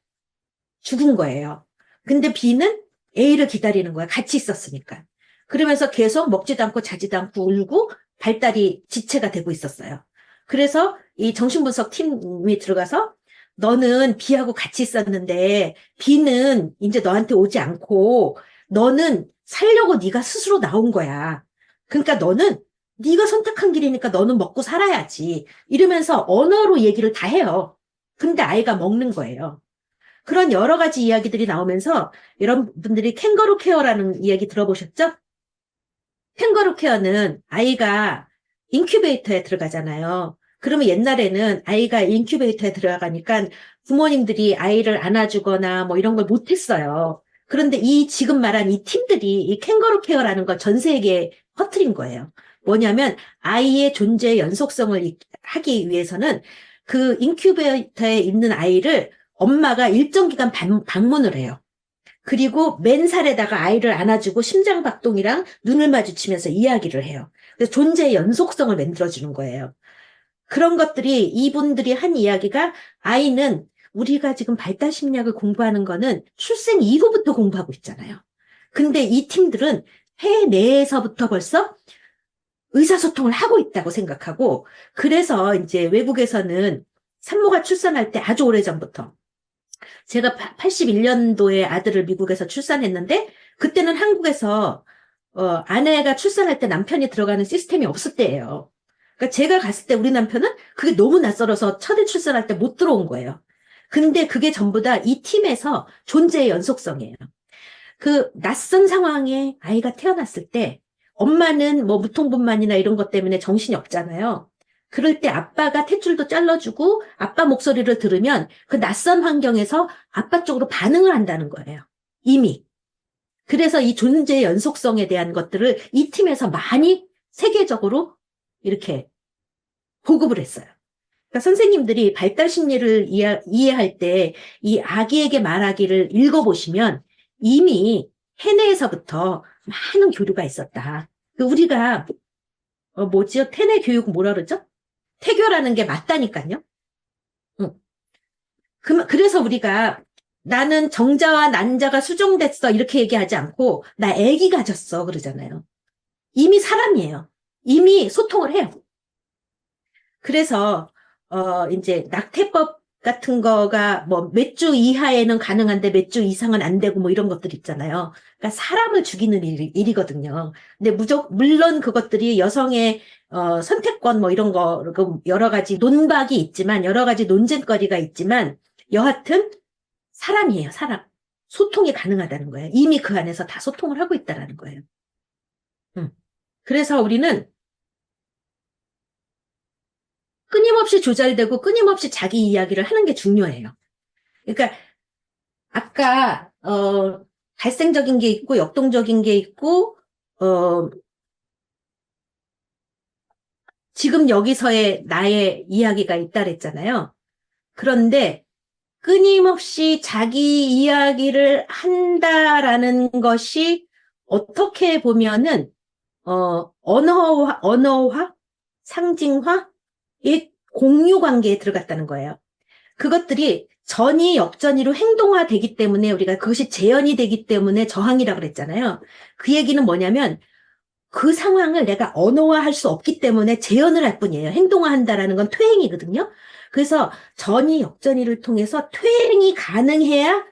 죽은 거예요. 근데 B는 A를 기다리는 거야. 같이 있었으니까. 그러면서 계속 먹지도 않고 자지도 않고 울고 발달이 지체가 되고 있었어요. 그래서 이 정신분석 팀이 들어가서 너는 B하고 같이 있었는데 B는 이제 너한테 오지 않고 너는 살려고 네가 스스로 나온 거야. 그러니까 너는 네가 선택한 길이니까 너는 먹고 살아야지. 이러면서 언어로 얘기를 다 해요. 근데 아이가 먹는 거예요. 그런 여러 가지 이야기들이 나오면서 여러분들이 캥거루 케어라는 이야기 들어보셨죠? 캥거루 케어는 아이가 인큐베이터에 들어가잖아요. 그러면 옛날에는 아이가 인큐베이터에 들어가니까 부모님들이 아이를 안아주거나 뭐 이런 걸 못했어요. 그런데 지금 말한 이 팀들이 이 캥거루 케어라는 걸 전 세계에 퍼뜨린 거예요. 뭐냐면 아이의 존재의 연속성을 하기 위해서는 그 인큐베이터에 있는 아이를 엄마가 일정 기간 방문을 해요. 그리고 맨살에다가 아이를 안아주고 심장박동이랑 눈을 마주치면서 이야기를 해요. 그래서 존재의 연속성을 만들어주는 거예요. 그런 것들이 이분들이 한 이야기가 아이는 우리가 지금 발달심리학을 공부하는 거는 출생 이후부터 공부하고 있잖아요. 근데 이 팀들은 해 내에서부터 벌써 의사소통을 하고 있다고 생각하고 그래서 이제 외국에서는 산모가 출산할 때 아주 오래전부터 제가 81년도에 아들을 미국에서 출산했는데 그때는 한국에서 아내가 출산할 때 남편이 들어가는 시스템이 없을 때예요. 그러니까 제가 갔을 때 우리 남편은 그게 너무 낯설어서 첫애 출산할 때 못 들어온 거예요. 근데 그게 전부 다 이 팀에서 존재의 연속성이에요. 그 낯선 상황에 아이가 태어났을 때 엄마는 뭐 무통분만이나 이런 것 때문에 정신이 없잖아요. 그럴 때 아빠가 탯줄도 잘라주고 아빠 목소리를 들으면 그 낯선 환경에서 아빠 쪽으로 반응을 한다는 거예요. 이미. 그래서 이 존재의 연속성에 대한 것들을 이 팀에서 많이 세계적으로 이렇게 보급을 했어요. 그러니까 선생님들이 발달 심리를 이해할 때 이 아기에게 말하기를 읽어보시면 이미 해내에서부터 많은 교류가 있었다. 우리가 뭐지요? 태내 교육 뭐라 그러죠? 태교라는 게 맞다니까요. 응. 그래서 우리가 나는 정자와 난자가 수정됐어 이렇게 얘기하지 않고 나 애기 가졌어 그러잖아요. 이미 사람이에요. 이미 소통을 해요. 그래서 이제 낙태법 같은 거가 뭐 몇 주 이하에는 가능한데 몇 주 이상은 안 되고 뭐 이런 것들 있잖아요. 그러니까 사람을 죽이는 일이거든요. 근데 물론 그것들이 여성의 선택권 뭐 이런 거 여러 가지 논박이 있지만 여러 가지 논쟁거리가 있지만 여하튼 사람이에요. 사람. 소통이 가능하다는 거예요. 이미 그 안에서 다 소통을 하고 있다는 거예요. 그래서 우리는 끊임없이 조절되고 끊임없이 자기 이야기를 하는 게 중요해요. 그러니까 아까 발생적인 게 있고 역동적인 게 있고 지금 여기서의 나의 이야기가 있다 그랬잖아요. 그런데 끊임없이 자기 이야기를 한다라는 것이 어떻게 보면은 언어화, 상징화, 이 공유 관계에 들어갔다는 거예요. 그것들이 전이 역전이로 행동화되기 때문에 우리가 그것이 재현이 되기 때문에 저항이라고 그랬잖아요. 그 얘기는 뭐냐면 그 상황을 내가 언어화할 수 없기 때문에 재현을 할 뿐이에요. 행동화한다라는 건 퇴행이거든요. 그래서 전이 역전이를 통해서 퇴행이 가능해야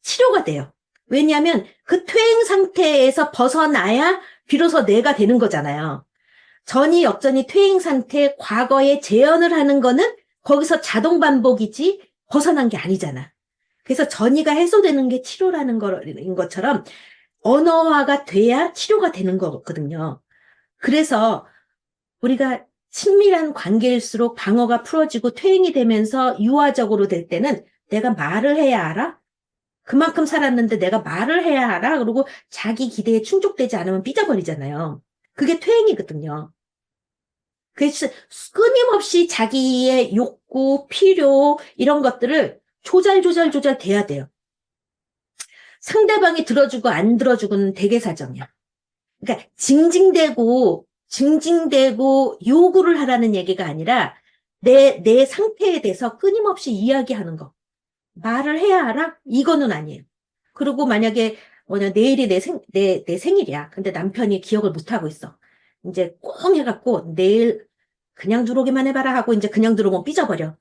치료가 돼요. 왜냐하면 그 퇴행 상태에서 벗어나야 비로소 내가 되는 거잖아요. 전이 역전이 퇴행 상태 과거에 재현을 하는 거는 거기서 자동 반복이지 벗어난 게 아니잖아. 그래서 전이가 해소되는 게 치료라는 거인 것처럼 언어화가 돼야 치료가 되는 거거든요. 그래서 우리가 친밀한 관계일수록 방어가 풀어지고 퇴행이 되면서 유화적으로 될 때는 내가 말을 해야 알아? 그만큼 살았는데 내가 말을 해야 알아? 그리고 자기 기대에 충족되지 않으면 삐져버리잖아요. 그게 퇴행이거든요. 그래서 끊임없이 자기의 욕구, 필요 이런 것들을 조절 돼야 돼요. 상대방이 들어주고 안 들어주고는 대개사정이야. 그러니까 징징대고 요구를 하라는 얘기가 아니라 내 상태에 대해서 끊임없이 이야기하는 거. 말을 해야 알아? 이거는 아니에요. 그리고 만약에 내일이 내 생일이야. 근데 남편이 기억을 못 하고 있어. 이제 꽁 해갖고 내일 그냥 들어오기만 해봐라 하고 이제 그냥 들어오면 삐져버려.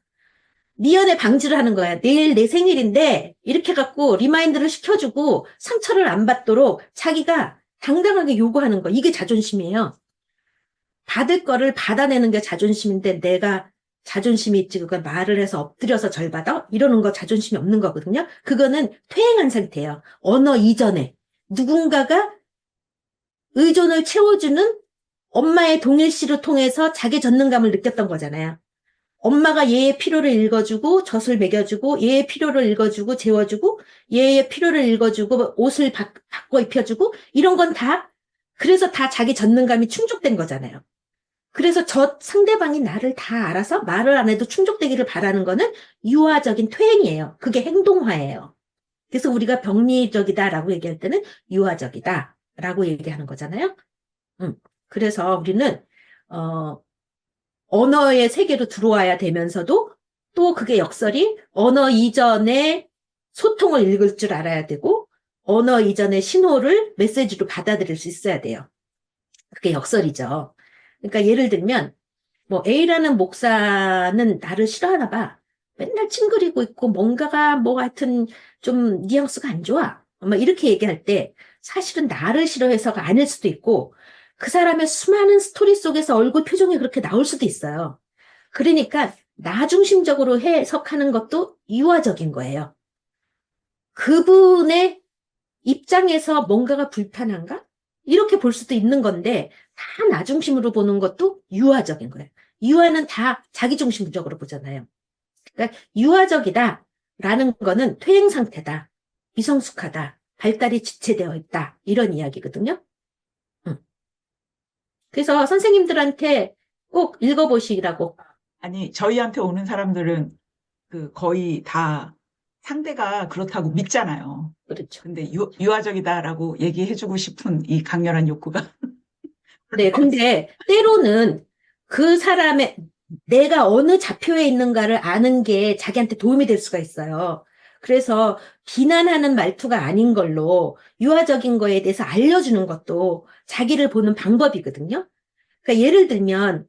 미연에 방지를 하는 거야. 내일 내 생일인데 이렇게 갖고 리마인드를 시켜주고 상처를 안 받도록 자기가 당당하게 요구하는 거. 이게 자존심이에요. 받을 거를 받아내는 게 자존심인데 내가 자존심이 있지 그걸 말을 해서 엎드려서 절 받아? 이러는 거 자존심이 없는 거거든요. 그거는 퇴행한 상태예요. 언어 이전에 누군가가 의존을 채워주는 엄마의 동일시를 통해서 자기 전능감을 느꼈던 거잖아요. 엄마가 얘의 필요를 읽어주고 젖을 먹여주고 얘의 필요를 읽어주고 재워주고 얘의 필요를 읽어주고 옷을 바꿔 입혀주고 이런 건 다 그래서 다 자기 전능감이 충족된 거잖아요. 그래서 저 상대방이 나를 다 알아서 말을 안 해도 충족되기를 바라는 거는 유화적인 퇴행이에요. 그게 행동화예요. 그래서 우리가 병리적이다라고 얘기할 때는 유화적이다라고 얘기하는 거잖아요. 그래서 우리는 언어의 세계로 들어와야 되면서도 또 그게 역설이 언어 이전에 소통을 읽을 줄 알아야 되고 언어 이전의 신호를 메시지로 받아들일 수 있어야 돼요. 그게 역설이죠. 그러니까 예를 들면 뭐 A라는 목사는 나를 싫어하나 봐. 맨날 찡그리고 있고 뭔가가 뭐 하여튼 좀 뉘앙스가 안 좋아. 뭐 이렇게 얘기할 때 사실은 나를 싫어해서가 아닐 수도 있고 그 사람의 수많은 스토리 속에서 얼굴 표정이 그렇게 나올 수도 있어요. 그러니까 나 중심적으로 해석하는 것도 유화적인 거예요. 그분의 입장에서 뭔가가 불편한가? 이렇게 볼 수도 있는 건데 다 나 중심으로 보는 것도 유화적인 거예요. 유화는 다 자기 중심적으로 보잖아요. 그러니까 유화적이다라는 거는 퇴행 상태다, 미성숙하다, 발달이 지체되어 있다 이런 이야기거든요. 그래서 선생님들한테 꼭 읽어보시라고. 아니, 저희한테 오는 사람들은 거의 다 상대가 그렇다고 믿잖아요. 그렇죠. 근데 유아적이다라고 얘기해주고 싶은 이 강렬한 욕구가. 네, 근데 때로는 그 사람의 내가 어느 좌표에 있는가를 아는 게 자기한테 도움이 될 수가 있어요. 그래서 비난하는 말투가 아닌 걸로 유화적인 거에 대해서 알려주는 것도 자기를 보는 방법이거든요. 그러니까 예를 들면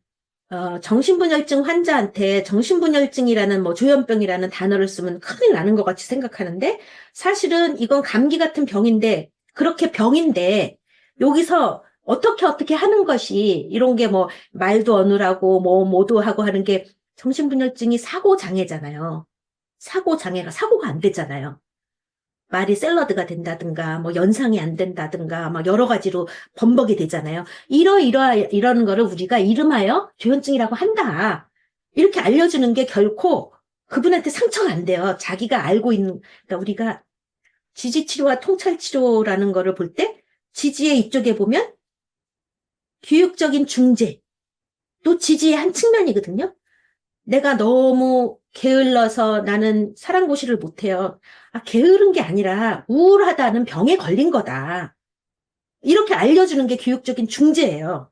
정신분열증 환자한테 정신분열증이라는 뭐 조현병이라는 단어를 쓰면 큰일 나는 것 같이 생각하는데 사실은 이건 감기 같은 병인데 그렇게 병인데 여기서 어떻게 하는 것이 이런 게 뭐 말도 어눌하고 뭐 모도하고 하는 게 정신분열증이 사고장애잖아요. 사고가 안 되잖아요. 말이 샐러드가 된다든가, 뭐 연상이 안 된다든가, 막 여러 가지로 범벅이 되잖아요. 이런 거를 우리가 이름하여 조현증이라고 한다. 이렇게 알려주는 게 결코 그분한테 상처가 안 돼요. 자기가 알고 있는, 그러니까 우리가 지지치료와 통찰치료라는 거를 볼 때, 지지의 이쪽에 보면 교육적인 중재, 또 지지의 한 측면이거든요. 내가 너무 게을러서 나는 사랑고시를 못해요. 게으른 게 아니라 우울하다는 병에 걸린 거다. 이렇게 알려주는 게 교육적인 중재예요.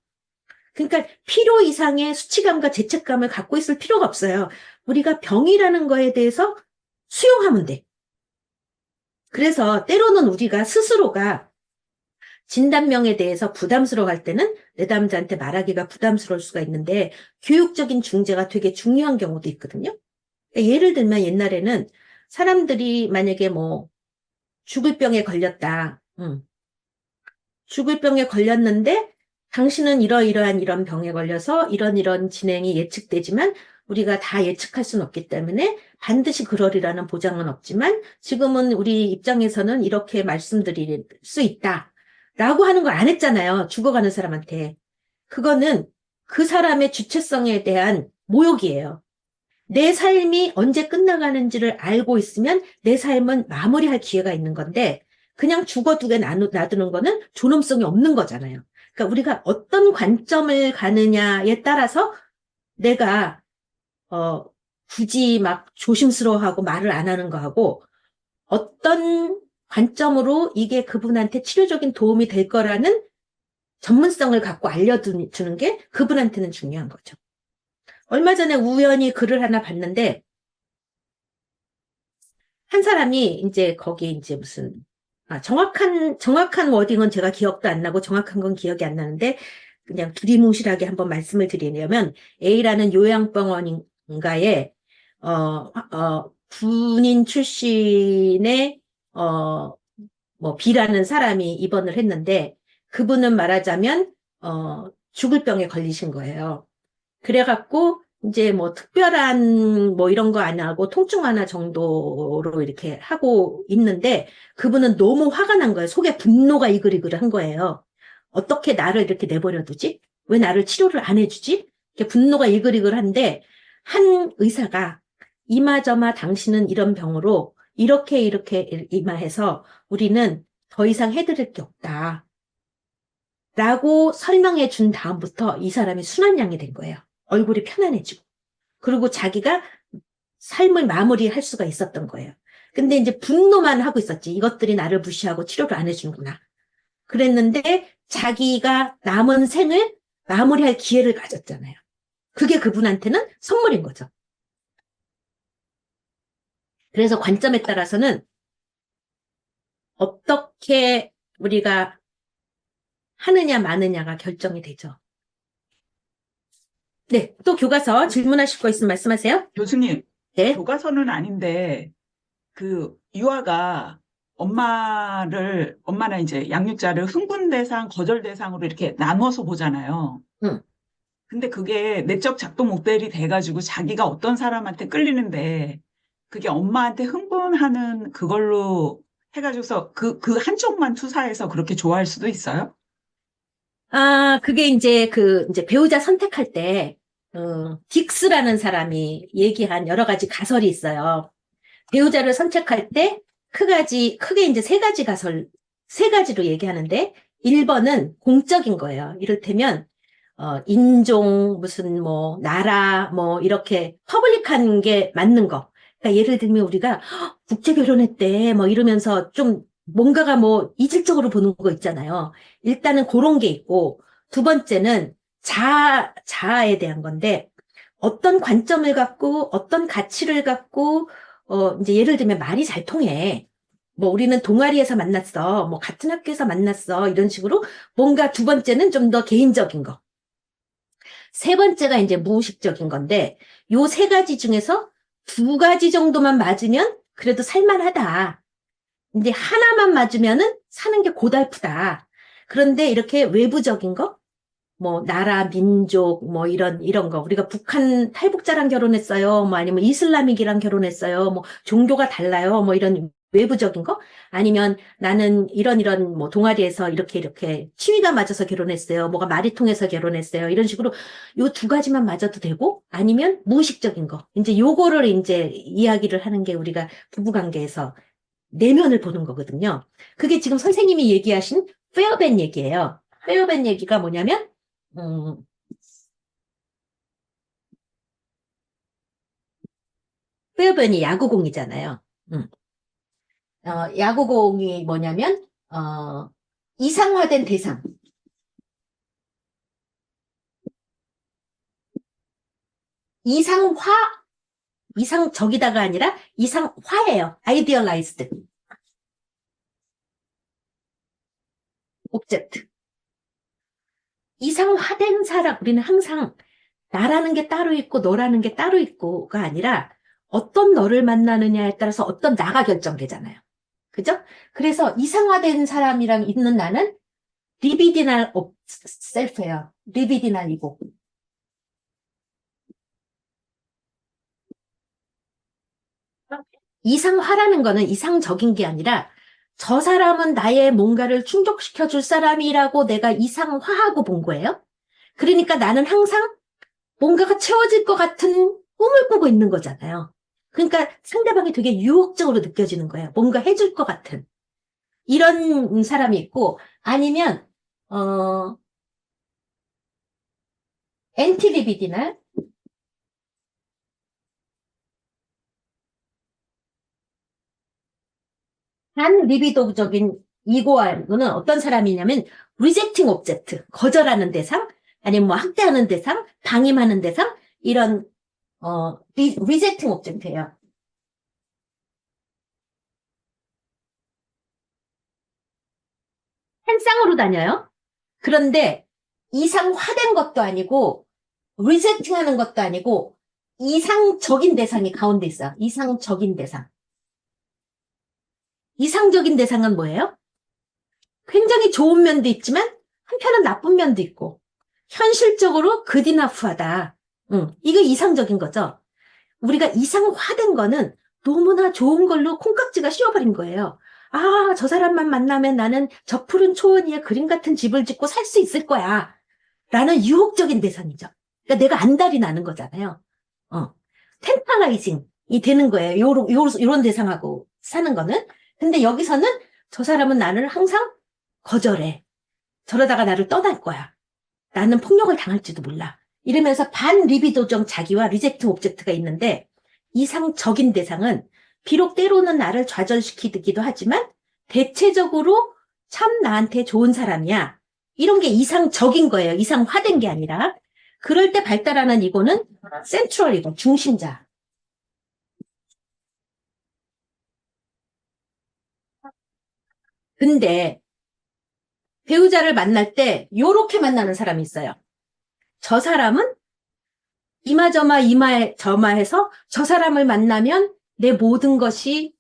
그러니까 필요 이상의 수치감과 죄책감을 갖고 있을 필요가 없어요. 우리가 병이라는 거에 대해서 수용하면 돼. 그래서 때로는 우리가 스스로가 진단명에 대해서 부담스러워할 때는 내담자한테 말하기가 부담스러울 수가 있는데 교육적인 중재가 되게 중요한 경우도 있거든요. 그러니까 예를 들면 옛날에는 사람들이 만약에 뭐 죽을 병에 걸렸다. 죽을 병에 걸렸는데 당신은 이러이러한 이런 병에 걸려서 이런 진행이 예측되지만 우리가 다 예측할 수는 없기 때문에 반드시 그러리라는 보장은 없지만 지금은 우리 입장에서는 이렇게 말씀드릴 수 있다. 라고 하는 걸 안 했잖아요. 죽어가는 사람한테. 그거는 그 사람의 주체성에 대한 모욕이에요. 내 삶이 언제 끝나가는지를 알고 있으면 내 삶은 마무리할 기회가 있는 건데 그냥 죽어두게 놔두는 거는 존엄성이 없는 거잖아요. 그러니까 우리가 어떤 관점을 가느냐에 따라서 내가 굳이 막 조심스러워하고 말을 안 하는 거하고 어떤 관점으로 이게 그분한테 치료적인 도움이 될 거라는 전문성을 갖고 알려주는 게 그분한테는 중요한 거죠. 얼마 전에 우연히 글을 하나 봤는데 한 사람이 이제 거기 이제 무슨 정확한 워딩은 제가 기억도 안 나고 정확한 건 기억이 안 나는데 그냥 두리뭉실하게 한번 말씀을 드리려면 A라는 요양병원인가에 군인 출신의 뭐 B라는 사람이 입원을 했는데 그분은 말하자면 죽을 병에 걸리신 거예요. 그래갖고 이제 뭐 특별한 뭐 이런 거 안 하고 통증 완화 정도로 이렇게 하고 있는데 그분은 너무 화가 난 거예요. 속에 분노가 이글이글한 거예요. 어떻게 나를 이렇게 내버려 두지? 왜 나를 치료를 안 해주지? 이렇게 분노가 이글이글한데 한 의사가 이마저마 당신은 이런 병으로 이렇게 이마해서 우리는 더 이상 해드릴 게 없다. 라고 설명해 준 다음부터 이 사람이 순한양이 된 거예요. 얼굴이 편안해지고. 그리고 자기가 삶을 마무리할 수가 있었던 거예요. 근데 이제 분노만 하고 있었지. 이것들이 나를 무시하고 치료를 안 해주는구나. 그랬는데 자기가 남은 생을 마무리할 기회를 가졌잖아요. 그게 그분한테는 선물인 거죠. 그래서 관점에 따라서는 어떻게 우리가 하느냐 마느냐가 결정이 되죠. 네, 또 교과서 질문하실 거 있으면 말씀하세요. 교수님, 네. 교과서는 아닌데 그 유아가 엄마나 이제 양육자를 흥분 대상, 거절 대상으로 이렇게 나눠서 보잖아요. 응. 근데 그게 내적 작동 모델이 돼가지고 자기가 어떤 사람한테 끌리는데 그게 엄마한테 흥분하는 그걸로 해가지고서 그 한쪽만 투사해서 그렇게 좋아할 수도 있어요? 그게 이제 이제 배우자 선택할 때, 딕스라는 사람이 얘기한 여러 가지 가설이 있어요. 배우자를 선택할 때 크게 이제 세 가지로 얘기하는데, 1번은 공적인 거예요. 이를테면, 인종, 무슨 뭐, 나라, 뭐, 이렇게 퍼블릭한 게 맞는 거. 그러니까 예를 들면 우리가 국제 결혼했대, 뭐 이러면서 좀 뭔가가 뭐 이질적으로 보는 거 있잖아요. 일단은 그런 게 있고, 두 번째는 자아에 대한 건데, 어떤 관점을 갖고, 어떤 가치를 갖고, 이제 예를 들면 말이 잘 통해. 뭐 우리는 동아리에서 만났어. 뭐 같은 학교에서 만났어. 이런 식으로 뭔가 두 번째는 좀 더 개인적인 거. 세 번째가 이제 무의식적인 건데, 요 세 가지 중에서 두 가지 정도만 맞으면 그래도 살만하다. 이제 하나만 맞으면은 사는 게 고달프다. 그런데 이렇게 외부적인 거, 뭐 나라, 민족, 뭐 이런 거 우리가 북한 탈북자랑 결혼했어요. 뭐 아니면 이슬람익이랑 결혼했어요. 뭐 종교가 달라요. 뭐 이런 외부적인 거 아니면 나는 이런 뭐 동아리에서 이렇게 취미가 맞아서 결혼했어요. 뭐가 말이 통해서 결혼했어요. 이런 식으로 요 두 가지만 맞아도 되고 아니면 무의식적인 거 이제 요거를 이제 이야기를 하는 게 우리가 부부관계에서 내면을 보는 거거든요. 그게 지금 선생님이 얘기하신 페어밴 얘기예요. 페어밴 얘기가 뭐냐면 페어밴이 야구공이잖아요. 야구공이 뭐냐면 이상화된 대상. 이상적이다가 아니라 이상화예요. 아이디얼라이즈드. 옵젝트. 이상화된 사람, 우리는 항상 나라는 게 따로 있고 너라는 게 따로 있고가 아니라 어떤 너를 만나느냐에 따라서 어떤 나가 결정되잖아요. 그죠? 그래서 이상화된 사람이랑 있는 나는 리비디널 셀프예요. 리비디널이고. 이상화라는 거는 이상적인 게 아니라 저 사람은 나의 뭔가를 충족시켜 줄 사람이라고 내가 이상화하고 본 거예요. 그러니까 나는 항상 뭔가가 채워질 것 같은 꿈을 꾸고 있는 거잖아요. 그러니까 상대방이 되게 유혹적으로 느껴지는 거예요. 뭔가 해줄 것 같은. 이런 사람이 있고, 아니면, 엔티리비디널, 반리비도적인 이고는 어떤 사람이냐면, 리젝팅 옵젝트, 거절하는 대상, 아니면 뭐 학대하는 대상, 방임하는 대상, 이런, 리젝팅 옵젝트예요. 한 쌍으로 다녀요. 그런데 이상화된 것도 아니고 리젝팅하는 것도 아니고 이상적인 대상이 가운데 있어요. 이상적인 대상. 이상적인 대상은 뭐예요? 굉장히 좋은 면도 있지만 한편은 나쁜 면도 있고 현실적으로 굿이너프하다. 이거 이상적인 거죠. 우리가 이상화된 거는 너무나 좋은 걸로 콩깍지가 씌워버린 거예요. 아, 저 사람만 만나면 나는 저 푸른 초원 위에 그림 같은 집을 짓고 살 수 있을 거야. 라는 유혹적인 대상이죠. 그러니까 내가 안달이 나는 거잖아요. 텐탈라이징이 되는 거예요. 요런 대상하고 사는 거는. 근데 여기서는 저 사람은 나를 항상 거절해. 저러다가 나를 떠날 거야. 나는 폭력을 당할지도 몰라. 이러면서 반리비도적 자기와 리젝트 옵젝트가 있는데 이상적인 대상은 비록 때로는 나를 좌절시키기도 하지만 대체적으로 참 나한테 좋은 사람이야. 이런 게 이상적인 거예요. 이상화된 게 아니라. 그럴 때 발달하는 이거는 센트럴 이고, 중심자. 근데 배우자를 만날 때 요렇게 만나는 사람이 있어요. 저 사람은 이마저마 이마저마해서 저 사람을 만나면 내 모든 것이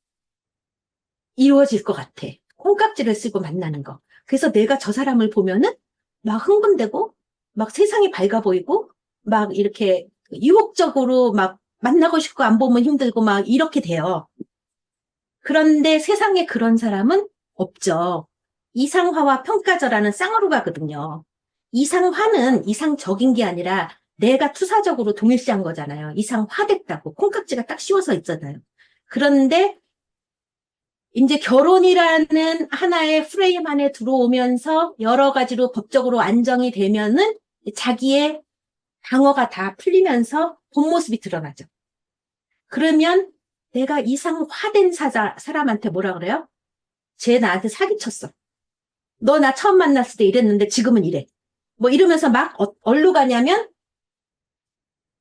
이루어질 것 같아. 콩깍지를 쓰고 만나는 거. 그래서 내가 저 사람을 보면은 막 흥분되고 막 세상이 밝아 보이고 막 이렇게 유혹적으로 막 만나고 싶고 안 보면 힘들고 막 이렇게 돼요. 그런데 세상에 그런 사람은 없죠. 이상화와 평가절하는 쌍으로 가거든요. 이상화는 이상적인 게 아니라 내가 투사적으로 동일시한 거잖아요. 이상화됐다고 콩깍지가 딱 씌워서 있잖아요. 그런데 이제 결혼이라는 하나의 프레임 안에 들어오면서 여러 가지로 법적으로 안정이 되면은 자기의 방어가 다 풀리면서 본 모습이 드러나죠. 그러면 내가 이상화된 사람한테 뭐라 그래요? 쟤 나한테 사기쳤어. 너 나 처음 만났을 때 이랬는데 지금은 이래. 뭐 이러면서 막 어디로 가냐면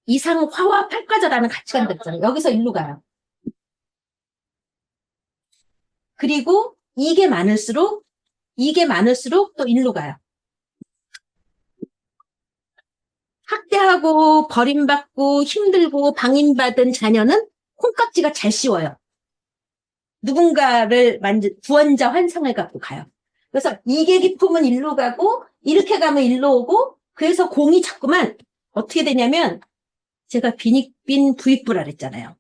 이상화와 팔과자라는 가치관들 있잖아요. 여기서 일로 가요. 그리고 이게 많을수록 또 일로 가요. 학대하고 버림받고 힘들고 방임받은 자녀는 콩깍지가 잘 씌워요. 누군가를 구원자 환상을 갖고 가요. 그래서 이게 기품은 일로 가고 이렇게 가면 일로 오고 그래서 공이 자꾸만 어떻게 되냐면 제가 빈익빈 부익부라 그랬잖아요.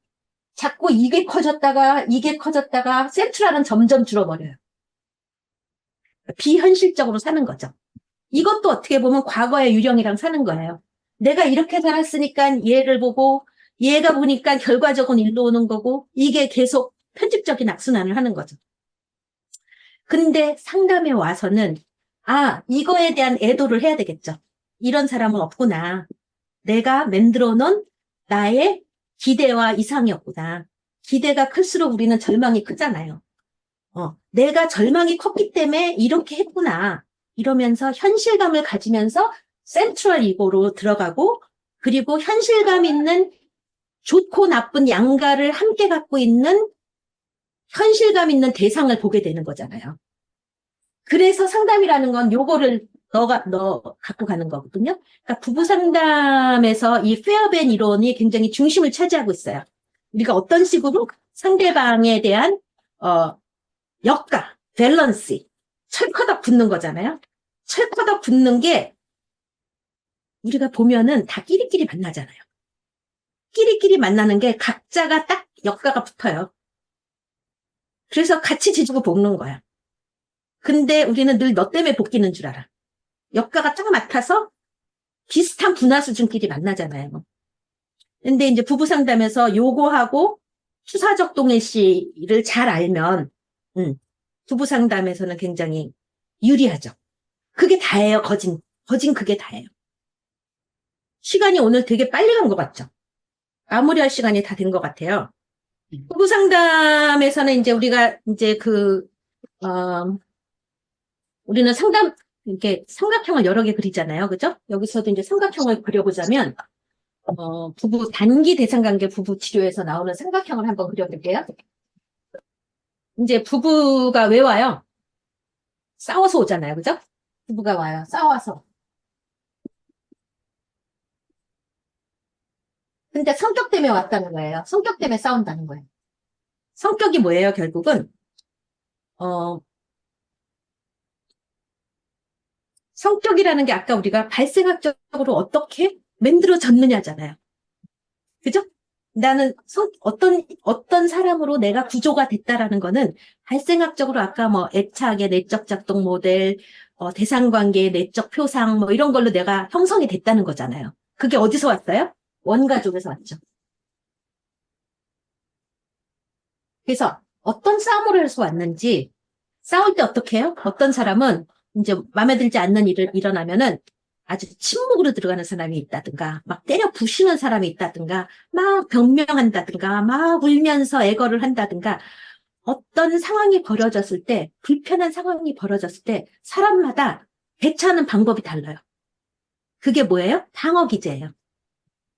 자꾸 이게 커졌다가 센트럴은 점점 줄어버려요. 비현실적으로 사는 거죠. 이것도 어떻게 보면 과거의 유령이랑 사는 거예요. 내가 이렇게 살았으니까 얘를 보고 얘가 보니까 결과적으로 일로 오는 거고 이게 계속 편집적인 악순환을 하는 거죠. 근데 상담에 와서는 이거에 대한 애도를 해야 되겠죠. 이런 사람은 없구나. 내가 만들어 놓은 나의 기대와 이상이었구나. 기대가 클수록 우리는 절망이 크잖아요. 내가 절망이 컸기 때문에 이렇게 했구나. 이러면서 현실감을 가지면서 센트럴 이고로 들어가고 그리고 현실감 있는 좋고 나쁜 양가를 함께 갖고 있는 현실감 있는 대상을 보게 되는 거잖아요. 그래서 상담이라는 건 요거를 너 갖고 가는 거거든요. 그러니까 부부 상담에서 이 페어밴 이론이 굉장히 중심을 차지하고 있어요. 우리가 어떤 식으로 상대방에 대한, 역과, 밸런스, 철커덕 붙는 거잖아요. 철커덕 붙는 게 우리가 보면은 다 끼리끼리 만나잖아요. 끼리끼리 만나는 게 각자가 딱 역가가 붙어요. 그래서 같이 지지고 볶는 거야. 근데 우리는 늘 너 때문에 볶이는 줄 알아. 역가가 딱 맡아서 비슷한 분화 수준끼리 만나잖아요. 근데 이제 부부 상담에서 요거하고 투사적 동일시를 잘 알면, 부부 상담에서는 굉장히 유리하죠. 그게 다예요, 거진. 거진 그게 다예요. 시간이 오늘 되게 빨리 간 것 같죠? 마무리할 시간이 다 된 것 같아요. 부부 상담에서는 이제 우리가 이제 우리는 이렇게 삼각형을 여러 개 그리잖아요. 그죠? 여기서도 이제 삼각형을 그려보자면, 단기 대상관계 부부 치료에서 나오는 삼각형을 한번 그려볼게요. 이제 부부가 왜 와요? 싸워서 오잖아요. 그죠? 부부가 와요. 싸워서. 근데 성격 때문에 왔다는 거예요. 성격 때문에 싸운다는 거예요. 성격이 뭐예요, 결국은? 성격이라는 게 아까 우리가 발생학적으로 어떻게 만들어졌느냐잖아요. 그죠? 나는 어떤 사람으로 내가 구조가 됐다라는 거는 발생학적으로 아까 뭐 애착의 내적 작동 모델, 대상관계의 내적 표상 뭐 이런 걸로 내가 형성이 됐다는 거잖아요. 그게 어디서 왔어요? 원가족에서 왔죠. 그래서 어떤 싸움으로 해서 왔는지 싸울 때 어떻게 해요? 어떤 사람은 이제 마음에 들지 않는 일을 일어나면은 아주 침묵으로 들어가는 사람이 있다든가, 막 때려 부시는 사람이 있다든가, 막 변명한다든가, 막 울면서 애거를 한다든가, 어떤 상황이 벌어졌을 때, 불편한 상황이 벌어졌을 때, 사람마다 대처하는 방법이 달라요. 그게 뭐예요? 방어 기제예요.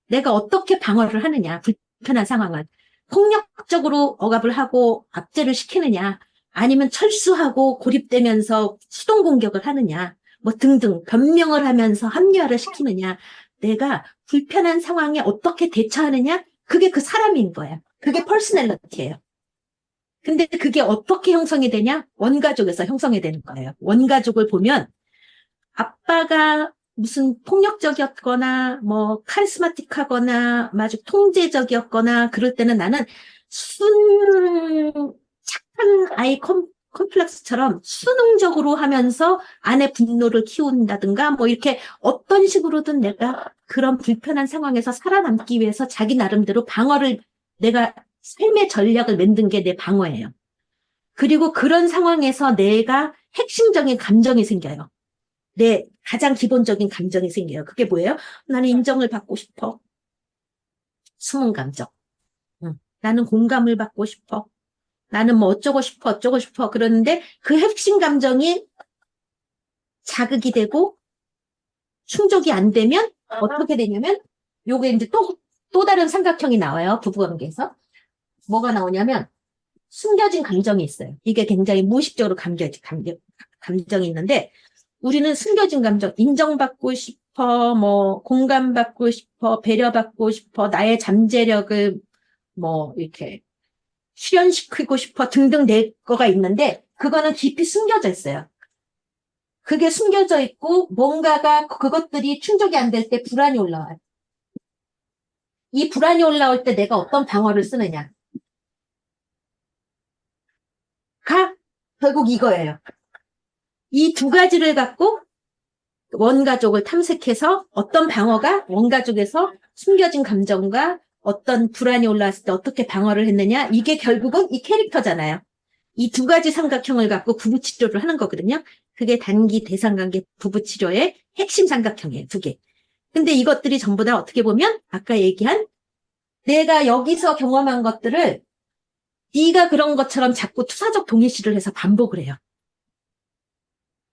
내가 어떻게 방어를 하느냐, 불편한 상황은. 폭력적으로 억압을 하고 압제를 시키느냐, 아니면 철수하고 고립되면서 수동 공격을 하느냐, 뭐 등등 변명을 하면서 합리화를 시키느냐, 내가 불편한 상황에 어떻게 대처하느냐, 그게 그 사람인 거예요. 그게 퍼스널리티예요. 근데 그게 어떻게 형성이 되냐? 원가족에서 형성이 되는 거예요. 원가족을 보면 아빠가 무슨 폭력적이었거나 뭐 카리스마틱하거나 아주 통제적이었거나 그럴 때는 나는 착한 아이 컴플렉스처럼 수능적으로 하면서 아내 분노를 키운다든가 뭐 이렇게 어떤 식으로든 내가 그런 불편한 상황에서 살아남기 위해서 자기 나름대로 방어를 내가 삶의 전략을 만든 게 내 방어예요. 그리고 그런 상황에서 내가 핵심적인 감정이 생겨요. 내 가장 기본적인 감정이 생겨요. 그게 뭐예요? 나는 인정을 받고 싶어. 숨은 감정. 나는 공감을 받고 싶어. 나는 뭐 어쩌고 싶어. 그러는데 그 핵심 감정이 자극이 되고 충족이 안 되면 어떻게 되냐면 요게 이제 또 다른 삼각형이 나와요. 부부관계에서. 뭐가 나오냐면 숨겨진 감정이 있어요. 이게 굉장히 무의식적으로 감정이 있는데 우리는 숨겨진 감정, 인정받고 싶어, 뭐 공감받고 싶어, 배려받고 싶어, 나의 잠재력을 뭐 이렇게 실현시키고 싶어 등등 내 거가 있는데 그거는 깊이 숨겨져 있어요. 그게 숨겨져 있고 뭔가가 그것들이 충족이 안 될 때 불안이 올라와요. 이 불안이 올라올 때 내가 어떤 방어를 쓰느냐. 결국 이거예요. 이 두 가지를 갖고 원가족을 탐색해서 어떤 방어가 원가족에서 숨겨진 감정과 어떤 불안이 올라왔을 때 어떻게 방어를 했느냐. 이게 결국은 이 캐릭터잖아요. 이 두 가지 삼각형을 갖고 부부치료를 하는 거거든요. 그게 단기 대상관계 부부치료의 핵심 삼각형이에요. 두 개. 근데 이것들이 전부 다 어떻게 보면 아까 얘기한 내가 여기서 경험한 것들을 네가 그런 것처럼 자꾸 투사적 동일시를 해서 반복을 해요.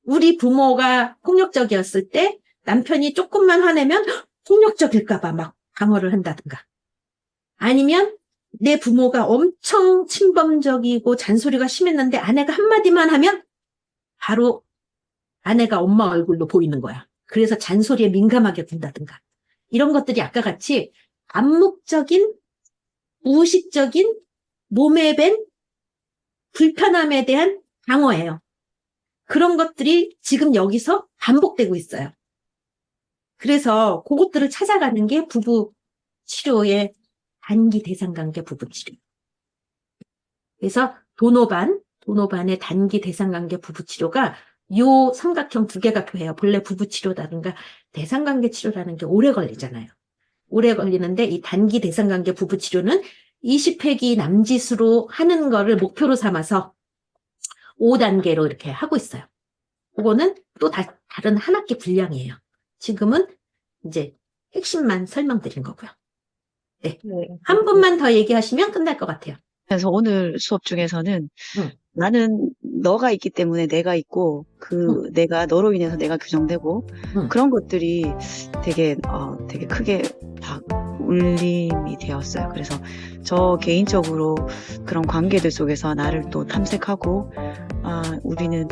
우리 부모가 폭력적이었을 때 남편이 조금만 화내면 폭력적일까봐 막 방어를 한다든가. 아니면 내 부모가 엄청 침범적이고 잔소리가 심했는데 아내가 한마디만 하면 바로 아내가 엄마 얼굴로 보이는 거야. 그래서 잔소리에 민감하게 군다든가. 이런 것들이 아까 같이 암묵적인, 무의식적인 몸에 밴 불편함에 대한 방어예요. 그런 것들이 지금 여기서 반복되고 있어요. 그래서 그것들을 찾아가는 게 부부 치료의 단기 대상관계 부부 치료. 그래서 도노반의 단기 대상관계 부부 치료가 요 삼각형 두 개가 교해요. 본래 부부 치료라든가 대상관계 치료라는 게 오래 걸리잖아요. 오래 걸리는데 이 단기 대상관계 부부 치료는 20회기 남짓으로 하는 거를 목표로 삼아서 5단계로 이렇게 하고 있어요. 그거는 또 다른 한 학기 분량이에요. 지금은 이제 핵심만 설명드린 거고요. 네. 한 분만 더 얘기하시면 끝날 것 같아요. 그래서 오늘 수업 중에서는 응. 나는 너가 있기 때문에 내가 있고 내가 너로 인해서 내가 규정되고 응. 그런 것들이 되게 크게 막 울림이 되었어요. 그래서 저 개인적으로 그런 관계들 속에서 나를 또 탐색하고 우리는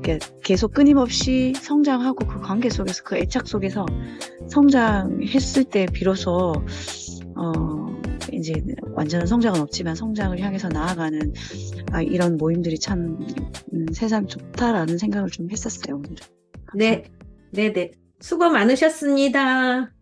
이렇게 계속 끊임없이 성장하고 그 관계 속에서 그 애착 속에서 성장했을 때 비로소 이제 완전한 성장은 없지만 성장을 향해서 나아가는 이런 모임들이 참 세상 좋다라는 생각을 좀 했었어요, 오늘은. 네. 수고 많으셨습니다.